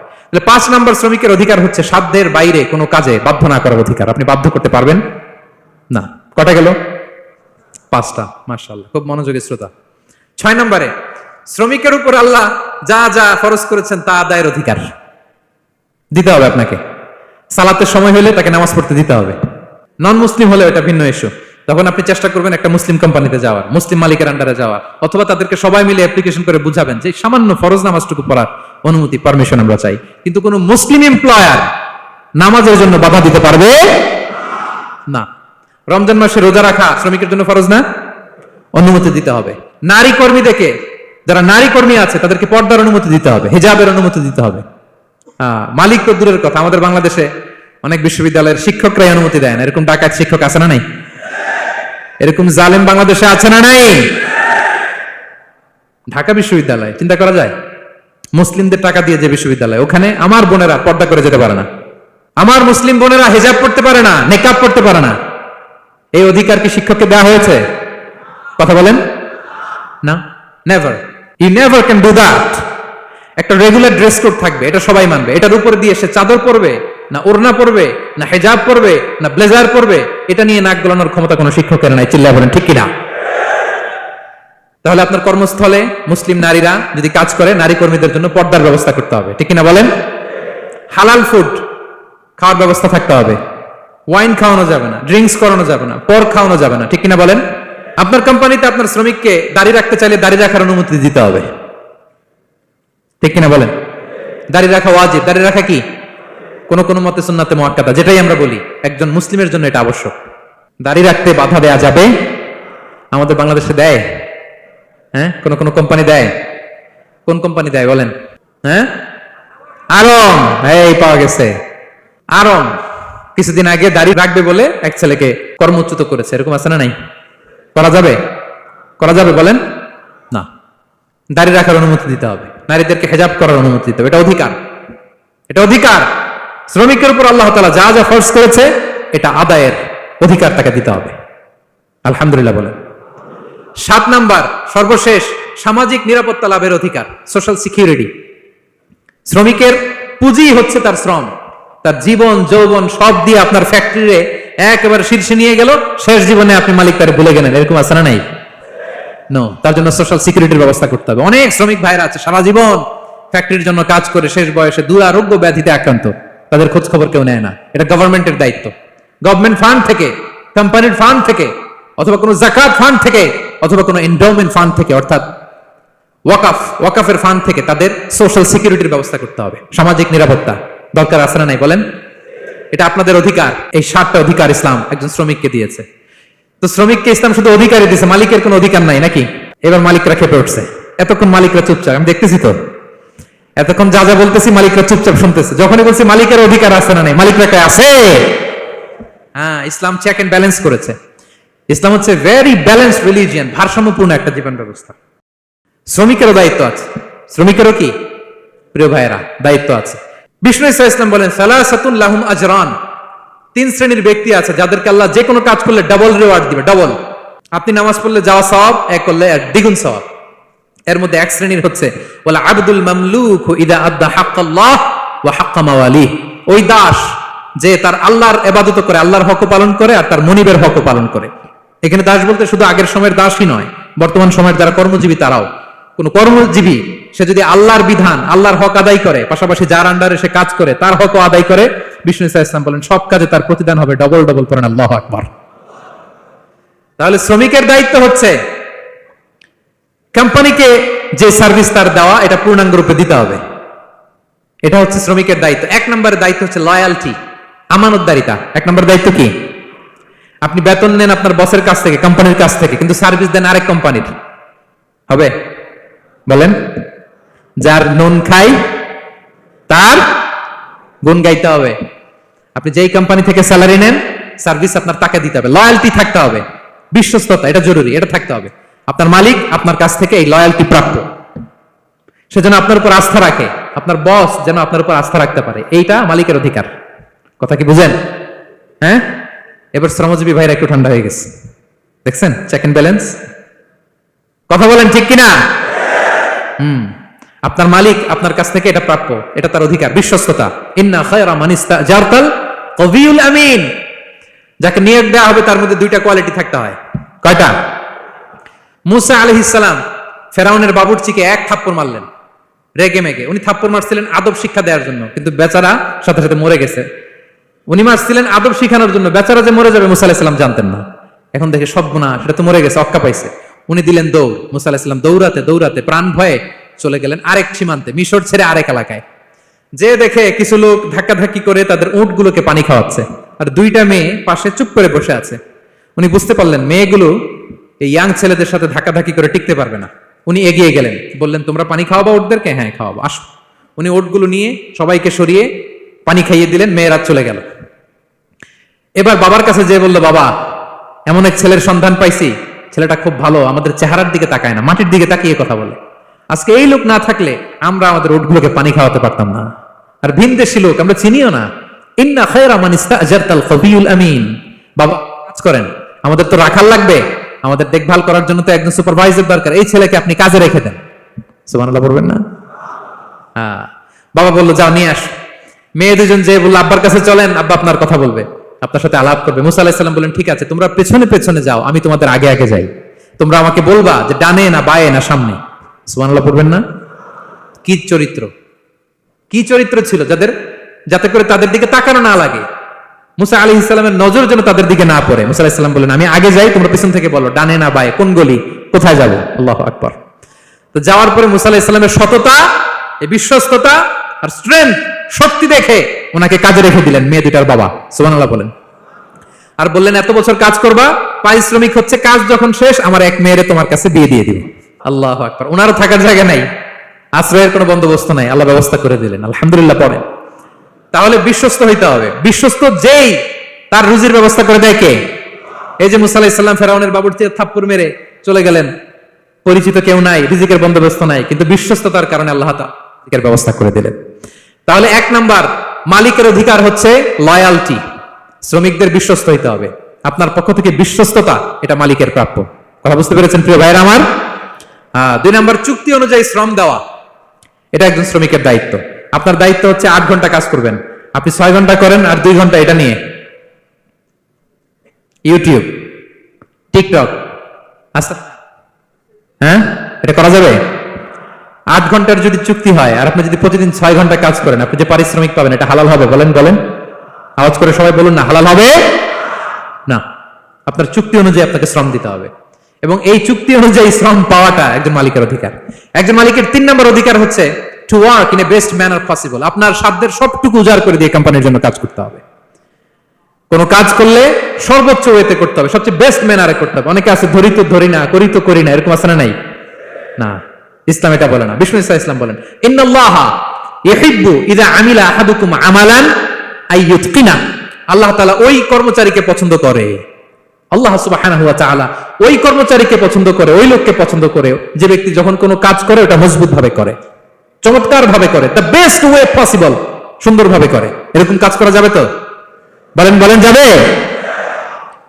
5 নাম্বার শ্রমিকের অধিকার হচ্ছে সাধ্যের বাইরে কোনো কাজে বাধ্য না করার অধিকার। আপনি বাধ্য করতে পারবেন না। কটা গেল? 5টা। মাশাআল্লাহ, খুব মনোযোগী শ্রোতা। 6 নম্বরে শ্রমিকের উপর আল্লাহ যা যা ফরজ করেছেন তা আদায়ের অধিকার দিতে হবে আপনাকে। সালাতের সময় হলে তাকে নামাজ পড়তে দিতে হবে। নন মুসলিম হলে এটা ভিন্ন ইস্যু, তখন আপনি চেষ্টা করবেন একটা মুসলিম কোম্পানিতে যাওয়ার, মুসলিম মালিকের আন্ডারে যাওয়ার, অথবা তাদেরকে সবাই মিলে অ্যাপ্লিকেশন করে বুঝাবেন যে সামান্য ফরজ নামাজটুকু পড়ার অনুমতি, পারমিশন আমরা চাই। কিন্তু কোন মুসলিম এমপ্লয়ার নামাজের জন্য বাধা দিতে পারবে না। রমজান মাসে রোজা রাখা শ্রমিকের জন্য ফরজ না, অনুমতি দিতে হবে। নারী কর্মীদেরকে, যারা নারী কর্মী আছে তাদেরকে পর্দার অনুমতি দিতে হবে, হিজাবের অনুমতি দিতে হবে। মালিক তো দূরের কথা, আমাদের বাংলাদেশে অনেক বিশ্ববিদ্যালয়ের শিক্ষকরাই অনুমতি দেয় না। এরকম ডাকাত শিক্ষক আছে না নাই? এরকম জালেম বাংলাদেশে আছে না নাই? ঢাকা বিশ্ববিদ্যালয় চিন্তা করা যায়, মুসলিমদের টাকা দিয়ে যে বিশ্ববিদ্যালয়, ওখানে আমার বোনেরা পর্দা করে যেতে পারে না, আমার মুসলিম বোনেরা হিজাব পড়তে পারে না, নেকাব পড়তে পারে না। এই অধিকার কি শিক্ষককে দেওয়া হয়েছে? কথা বলেন না, never, you never can do that. একটা রেগুলার ড্রেস কোড থাকবে, এটা সবাই মানবে। এটার উপর দিয়ে সে চাদর পরবে না, ওড়না পরবে না, হিজাব পরবে না, ব্লেজার পরবে, এটা নিয়ে নাক গলানোর ক্ষমতা কোনো শিক্ষকের নাই। চিল্লায় বলেন ঠিক কিনা? তাহলে আপনার কর্মস্থলে মুসলিম নারীরা যদি কাজ করে, নারী কর্মীদের জন্য পর্দার ব্যবস্থা করতে হবে, ঠিক কিনা বলেন? হালাল ফুড খাওয়ার ব্যবস্থা থাকতে হবে। ওয়াইন খাওয়ানো যাবে না, ড্রিঙ্কস করানো যাবে না, পর খাওয়ানো যাবে না, ঠিক কিনা বলেন? আপনার কোম্পানিতে আপনার শ্রমিককে দাড়ি রাখতে চাইলে দাড়ি রাখার অনুমতি দিতে হবে, ঠিক কিনা বলেন? দাড়ি রাখা ওয়াজিব। দাড়ি রাখা কি? কোন মতে সুন্নাতে মুআক্কাদা, যেটাই আমরা বলি, একজন মুসলিমের জন্য এটা আবশ্যক। দাড়ি রাখতে বাধা দেয়া যাবে? আমাদের বাংলাদেশে দেয়? হ্যাঁ, কোন কোম্পানি দেয়? কোন কোম্পানি দেয় বলেন? হ্যাঁ, আরম। এই পাওয়া গেছে আরম। কিছুদিন আগে দাড়ি রাখবে বলে এক ছেলেকে কর্মচ্যুত করেছে। এরকম আছে না নাই? করা যাবে? করা যাবে বলেন? না, দাড়ি রাখার অনুমতি দিতে হবে, নারীদেরকে হেজাব করার অনুমতি দিতে হবে। এটা অধিকার, এটা অধিকার। শ্রমিকের উপর আল্লাহ তাআলা যা যা ফরজ করেছে এটা আদায়ের অধিকার তাকে দিতে হবে। আলহামদুলিল্লাহ বলেন। 7 নাম্বার, সর্বশেষ, সামাজিক নিরাপত্তা লাভের অধিকার, সোশ্যাল সিকিউরিটি। শ্রমিকের পুঁজি হচ্ছে তার শ্রম, তার জীবন যৌবন সব দিয়ে আপনার ফ্যাক্টরিতে একেবারে শীর্ষে নিয়ে গেল, শেষ জীবনে আপনি মালিক তারে ভুলে গেলেন, এরকম আছে না নাই? নো, তার জন্য সোশ্যাল সিকিউরিটির ব্যবস্থা করতে হবে। অনেক শ্রমিক ভাইরা আছে সারা জীবন ফ্যাক্টরির জন্য কাজ করে শেষ বয়সে দুরারোগ্য ব্যাধিতে আক্রান্ত, তাদের খোঁজ খবর কেউ নেয় না। এটা গভর্নমেন্টের দায়িত্ব। গভর্নমেন্ট ফান্ড থেকে, কোম্পানির ফান্ড থেকে, অথবা কোনো যাকাত ফান্ড থেকে, অথবা কোনো এন্ডাওমেন্ট ফান্ড থেকে, অর্থাৎ ওয়াকাফের ফান্ড থেকে তাদের সোশ্যাল সিকিউরিটির ব্যবস্থা করতে হবে। সামাজিক নিরাপত্তা দরকার আছে না নাই বলেন? এটা আপনাদের অধিকার। এই 7টা অধিকার ইসলাম একজন শ্রমিককে দিয়েছে। তো শ্রমিককে ইসলাম শুধু অধিকারই দিয়েছে, মালিকের কোনো অধিকার নাই নাকি? এবার মালিকরা খেপে উঠছে। এতক্ষণ মালিকরা চুপচাপ, আমি দেখতেছি তো, এতক্ষণ যা যা বলতেছি মালিকরা চুপচাপ শুনতেছে। যখনই বলছি মালিকের অধিকার আছে না নাই, মালিকরা কে আছে? হ্যাঁ, ইসলাম চেক এন্ড ব্যালেন্স করেছে। ইসলাম হচ্ছে ভেরি ব্যালেন্স রিলিজিয়ান, ভারসাম্যপূর্ণ একটা জীবন ব্যবস্থা। শ্রমিকেরও দায়িত্ব আছে। শ্রমিকেরও কি প্রিয় ভাইয়েরা দায়িত্ব আছে। বিষ্ণু ইসলাম বলেন, সালাসাতুন লাহুম আজরান, 3 শ্রেণীর ব্যক্তি আছে যাদেরকে আল্লাহ যে কোনো কাজ করলে ডাবল রিওয়ার্ড দিবে, ডাবল। আপনি নামাজ পড়লে যাওয়া সওয়াব, এক করলে দ্বিগুণ সওয়াব। এর মধ্যে এক শ্রেণীর হচ্ছে ওয়ালা আবদুল মামলুক ইদা আদ্দা হাক্কাল্লাহ ওয়া হাক্কা মাওয়ালি, ওই দাস যে তার আল্লাহর ইবাদত করে, আল্লাহর হক পালন করে আর তার মনিবের হক পালন করে। এখানে দাস বলতে শুধু আগের সময়ের দাসই নয়, বর্তমান সময়ের যারা কর্মজীবী তারাও। কোন কর্মজীবী সে যদি আল্লাহর বিধান, আল্লাহর হক আদায় করে, পাশাপাশি যার আন্ডারে সে কাজ করে তার হক আদায় করে, বিষ্ণু ইসলাম বলেন সব কাজে তার প্রতিদান হবে ডবল ডবল। করেন আল্লাহু আকবার। তাহলে শ্রমিকের দায়িত্ব হচ্ছে কোম্পানিকে যে সার্ভিস তার দেওয়া এটা পূর্ণাঙ্গ রূপে দিতে হবে। এটা হচ্ছে শ্রমিকের দায়িত্ব। 1 নম্বরের দায়িত্ব হচ্ছে লয়ালটি, আমানতদারিতা। 1 নম্বর দায়িত্ব কি? আপনি বেতন নেন আপনার বসের কাছ থেকে, কোম্পানির কাছ থেকে, কিন্তু সার্ভিস দেন আরেক কোম্পানির, হবে? বলেন, যার নুন খাই তার গুণ গাইতে হবে। আপনি যেই কোম্পানি থেকে স্যালারি নেন, সার্ভিস আপনার তাকে দিতে হবে। লয়ালটি থাকতে হবে, বিশ্বস্ততা, এটা জরুরি, এটা থাকতে হবে। আপনার মালিক আপনার কাছ থেকে এই লয়ালটি প্রাপ্ত, সে যেন আপনার উপর আস্থা রাখে, আপনার বস যেন আপনার উপর আস্থা রাখতে পারে, এইটা মালিকের অধিকার। কথা কি বুঝেন? হ্যাঁ, এবার শ্রমজীবী ভাইরা একটু ঠান্ডা হয়ে গেছে, দেখছেন চেক এন্ড ব্যালেন্স। কথা বলেন ঠিক কিনা? আপনার মালিক আপনার কাছ থেকে এটা প্রাপ্য, এটা তার অধিকার, বিশ্বস্ততা। ইন্না খায়রা মান ইস্তাজারতাল কবিউল আমিন, যাকে নিয়োগ দেওয়া হবে তার মধ্যে 2টা কোয়ালিটি থাকতে হয়। কয়টা? মুসা আলাইহিস সালাম ফেরাউনের বাবুর্চিকে 1 থাপ্পড় মারলেন রেগে মেগে। উনি থাপ্পড় মারছিলেন আদব শিক্ষা দেওয়ার জন্য, কিন্তু বেচারা সাথে সাথে মরে গেছে। উনি মারছিলেন আদব শিখানোর জন্য, বেচারা যে মরে যাবে মুসা আলাইহিস সালাম জানতেন না। এখন দেখে সর্বনাশ, সেটা তো মরে গেছে, অক্কা পাইছে। উনি দিলেন দৌড়। মুসা আলাইহিস সালাম দৌড়াতে দৌড়াতে প্রাণ ভয়ে চলে গেলেন আরেক সীমান্তে, মিশর ছেড়ে আরেক এলাকায়। যে দেখে কিছু লোক ধাক্কাধাক্কি করে তাদের উটগুলোকে পানি খাওয়াচ্ছে, আর 2টা মেয়ে পাশে চুপ করে বসে আছে। উনি বুঝতে পারলেন মেয়েগুলো এই ইয়াং ছেলেদের সাথে ধাক্কাধাক্কি করে টিকতে পারবে না। উনি এগিয়ে গেলেন, বললেন তোমরা পানি খাওয়াবো ওটদেরকে? হ্যাঁ খাওয়াবো, আসো। উনি ওটগুলো নিয়ে সবাইকে সরিয়ে পানি খাইয়ে দিলেন, মেয়েরা চলে গেল। এবার বাবার কাছে যেয়ে বললো, বাবা এমন এক ছেলের সন্ধান পাইছি, ছেলেটা খুব ভালো, আমাদের চেহারার দিকে তাকায় না, মাটির দিকে তাকিয়ে কথা বলে। আজকে এই লোক না থাকলে আমরা আমাদের ওটগুলোকে পানি খাওয়াতে পারতাম না। আর ভিনদেশী লোক, আমরা চিনিও না। ইন্না খায়রা মান ইস্তাজারতাল কবিউল আমিন। বাবা কাজ করেন, আমাদের তো রাখাল লাগবে, আমাদের দেখভাল করার জন্য তো একজন সুপারভাইজার দরকার, এই ছেলেকে আপনি কাজে রেখে দেন। সুবহানাল্লাহ বলবেন না? হ্যাঁ। বাবা বললো যাও নিয়ে আস। মেয়ে 2জন যে বললো আব্বার কাছে চলেন, আব্বা আপনার কথা বলবে, আপনার সাথে আলাপ করবে। মুসা আলাইহিস সালাম বললেন ঠিক আছে, তোমরা পেছনে পেছনে যাও, আমি তোমাদের আগে আগে যাই। তোমরা আমাকে বলবা যে ডানে না বায়ে না সামনে। সুবহানাল্লাহ পড়বেন না? কি চরিত্র, কি চরিত্র ছিল যাতে করে তাদের দিকে তাকানো না লাগে, মুসা আলাইহিস সালামের নজর যেন তাদের দিকে না পড়ে। মুসা আলাইহিস সালাম বললেন আমি আগে যাই, তোমরা পিছন থেকে বলো ডানে না বায়ে, কোন গলি, কোথায় যাবো। আল্লাহু আকবার। তো যাওয়ার পরে মুসা আলাইহিস সালামের সততা, এই বিশ্বস্ততা আর স্ট্রেংথ, শক্তি দেখে ওনাকে কাজে রেখে দিলেন মেয়ে 2টার বাবা। সুবহানাল্লাহ বলেন। আর বললেন এত বছর কাজ করবা, পারিশ্রমিক হচ্ছে কাজ যখন শেষ আমার এক মেয়েরে তোমার কাছে বিয়ে দিয়ে দিব। আল্লাহু আকবার। ওনারও থাকার জায়গা নাই, আশ্রয়ের কোনো বন্দোবস্ত নাই, আল্লাহ ব্যবস্থা করে দিলেন। আলহামদুলিল্লাহ পড়েন। তাহলে বিশ্বস্ত হইতে হবে। বিশ্বস্ত যেই তার রুজির ব্যবস্থা করে দেয় কে? এই যে মুসা আলাইহিস সালাম ফেরাউনের বাবুর্চিকে থাপ্পড় মেরে চলে গেলেন, পরিচিত কেউ নাই, রিজিকের বন্দোবস্ত নাই, কিন্তু বিশ্বস্ততার কারণে আল্লাহ তাআলা রিজিকের ব্যবস্থা করে দিলেন। তাহলে 1 নাম্বার মালিকের অধিকার হচ্ছে লয়ালটি, শ্রমিকদের বিশ্বস্ত হইতে হবে। আপনার পক্ষ থেকে বিশ্বস্ততা, এটা মালিকের প্রাপ্য। কথা বুঝতে পেরেছেন প্রিয় ভাইরা আমার? 2 নম্বর, চুক্তি অনুযায়ী শ্রম দেওয়া, এটা একজন শ্রমিকের দায়িত্ব। আপনার দায়িত্ব হচ্ছে 8 ঘন্টা কাজ করবেন, আপনি 6 ঘন্টা করেন আর 2 ঘন্টা এটা নিয়ে ইউটিউব, টিকটক, আচ্ছা হ্যাঁ, এটা করা যাবে? 8 ঘন্টার যদি চুক্তি হয় আর আপনি যদি প্রতিদিন 6 ঘন্টা কাজ করেন, আপনি যে পারিশ্রমিক পাবেন এটা হালাল হবে? বলেন বলেন, আওয়াজ করে সবাই বলুন না, হালাল হবে না। আপনার চুক্তি অনুযায়ী আপনাকে শ্রম দিতে হবে, এবং এই চুক্তি অনুযায়ী শ্রম পাওয়াটা একজন মালিকের অধিকার। একজন মালিকের 3 নম্বর অধিকার হচ্ছে to work in a best manner possible. আপনার সাধ্যের সবটুকু উজাড় করে দিয়ে কোম্পানির জন্য কাজ করতে হবে। কোন কাজ করলে সর্বোচ্চ ওয়েতে করতে হবে, সবচেয়ে বেস্ট ম্যানারে করতে হবে। অনেকে আছে ধরি তো ধরি না, করি তো করি না, এরকম আছে না? নাই না, ইসলাম এটা বলে না। বিষ্ণু ইসলাম বলেন, ইন্নাল্লাহা ইউহিব্বু ইযা আমিলা আহাদুকুম আমালান আইয়ুতকিনা। আল্লাহ তাআলা ওই কর্মচারীকে পছন্দ করে, আল্লাহ সুবহানাহু ওয়া তাআলা ওই কর্মচারীকে পছন্দ করে, ওই লোককে পছন্দ করে যে ব্যক্তি যখন কোনো কাজ করে ওটা মজবুত ভাবে করে, চমৎকার ভাবে করে, দ্য বেস্ট ওয়ে পসিবল, সুন্দর ভাবে করে। এরকম কাজ করা যাবে তো? বলেন বলেন, যাবে?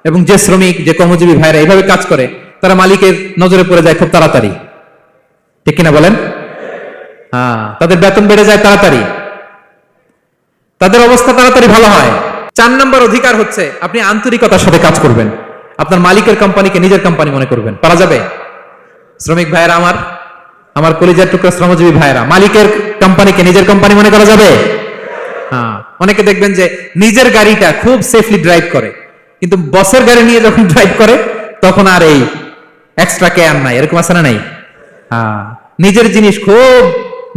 এবং যে শ্রমিক, যে কর্মজীবী ভাইরা এইভাবে কাজ করে, তারা মালিকের নজরে পড়ে যায় খুব তাড়াতাড়ি, ঠিক কিনা বলেন? তাদের বেতন বেড়ে যায় তাড়াতাড়ি, তাদের অবস্থা তাড়াতাড়ি ভালো হয়। 4 নম্বর অধিকার হচ্ছে আপনি আন্তরিকতার সাথে কাজ করবেন, আপনার মালিকের কোম্পানিকে নিজের কোম্পানি মনে করবেন। পারা যাবে? শ্রমিক ভাইরা আমার, আমার কলিজার টুকরা শ্রমজীবী ভাইরা, মালিকের কোম্পানিকে নিজের কোম্পানি মনে করা যাবে? অনেকে দেখবেন যে নিজের গাড়িটা খুব সেফলি ড্রাইভ করে, কিন্তু বসের গাড়ি নিয়ে যখন ড্রাইভ করে তখন আর এই এক্সট্রা কেয়ার নাই, এরকম আছে না? নাই। নিজের জিনিস খুব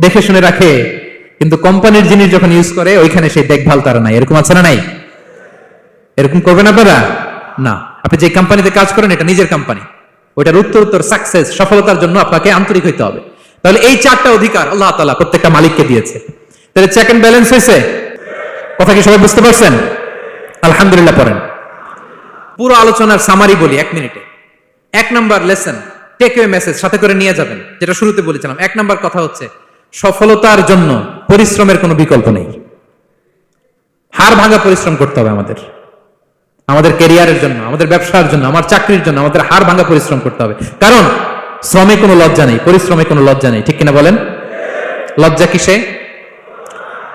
দেখে শুনে রাখে, কিন্তু কোম্পানির জিনিস যখন ইউজ করে ওইখানে সেই দেখভাল তারা নাই, এরকম আছে না? নাই। এরকম করবেন আপনারা না। আপনি যে কোম্পানিতে কাজ করেন এটা নিজের কোম্পানি, ওইটার উত্তর সাকসেস, সফলতার জন্য আপনাকে আন্তরিক হইতে হবে। তাহলে এই 4টা অধিকার আল্লাহ তাআলা প্রত্যেকটা মালিককে দিয়েছে। তাহলে চেক এন্ড ব্যালেন্স হয়েছে? কথা কি সবাই বুঝতে পারছেন? আলহামদুলিল্লাহ। পড়েন। পুরো আলোচনার সামারি বলি 1 মিনিটে। 1 number lesson, take away message সাথে করে নিয়ে যাবেন, যেটা শুরুতে বলেছিলাম। 1 নাম্বার কথা হচ্ছে সফলতার জন্য পরিশ্রমের কোনো বিকল্প নেই। হাড় ভাঙা পরিশ্রম করতে হবে আমাদের, আমাদের ক্যারিয়ারের জন্য, আমাদের ব্যবসার জন্য, আমার চাকরির জন্য আমাদের হাড় ভাঙা পরিশ্রম করতে হবে। কারণ শ্রমে কোনো লজ্জা নেই, পরিশ্রমে কোনো লজ্জা নেই, ঠিক কিনা বলেন? লজ্জা কিসে?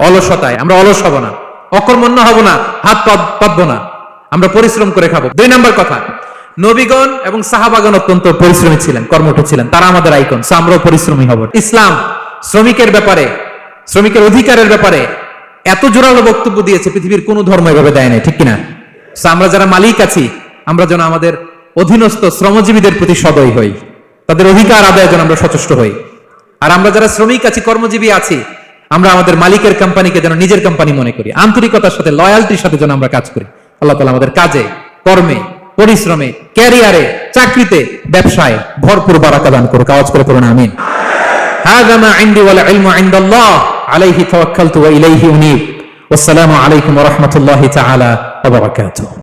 অলসতায়। আমরা অলস হব না, অকর্মণ্য হব না, হাত পাতবো না, আমরা পরিশ্রম করে খাবো। 2 নাম্বার কথা, নবীগণ এবং সাহাবাগণ অত্যন্ত পরিশ্রমী ছিলেন, কর্মঠ ছিলেন, তারা আমাদের আইকন, সো আমরাও পরিশ্রমী হব। ইসলাম শ্রমিকের ব্যাপারে, শ্রমিকের অধিকারের ব্যাপারে এত জোরালো বক্তব্য দিয়েছে, পৃথিবীর কোন ধর্ম এভাবে দেয় নাই, ঠিক কিনা? সো আমরা যারা মালিক আছি, আমরা যেন আমাদের অধীনস্থ শ্রমজীবীদের প্রতি সদয় হই, তাদের অধিকার আদায়ের জন্য আমরা সচেষ্ট হই। আর আমরা যারা শ্রমিক আছি, কর্মজীবী আছি, আমরা আমাদের মালিকের কোম্পানিকে যেন নিজের কোম্পানি মনে করি, আন্তরিকতার সাথে, লয়ালটির সাথে যেন আমরা কাজ করি। আল্লাহ তাআলা আমাদের কাজে, কর্মে, পরিশ্রমে, ক্যারিয়ারে, চাকরিতে, ব্যবসায় ভরপুর বারাকা দান করুক। আওয়াজ করে পড়ুন আমিন। হাযা মা ইনদি ওয়াল ইলমু ইনদাল্লাহ আলাইহি তাওয়াক্কালতু ওয়া ইলাইহি উনীব। ওয়াসসালামু আলাইকুম ওয়া রাহমাতুল্লাহি তাআলা ওয়া বারাকাতুহু।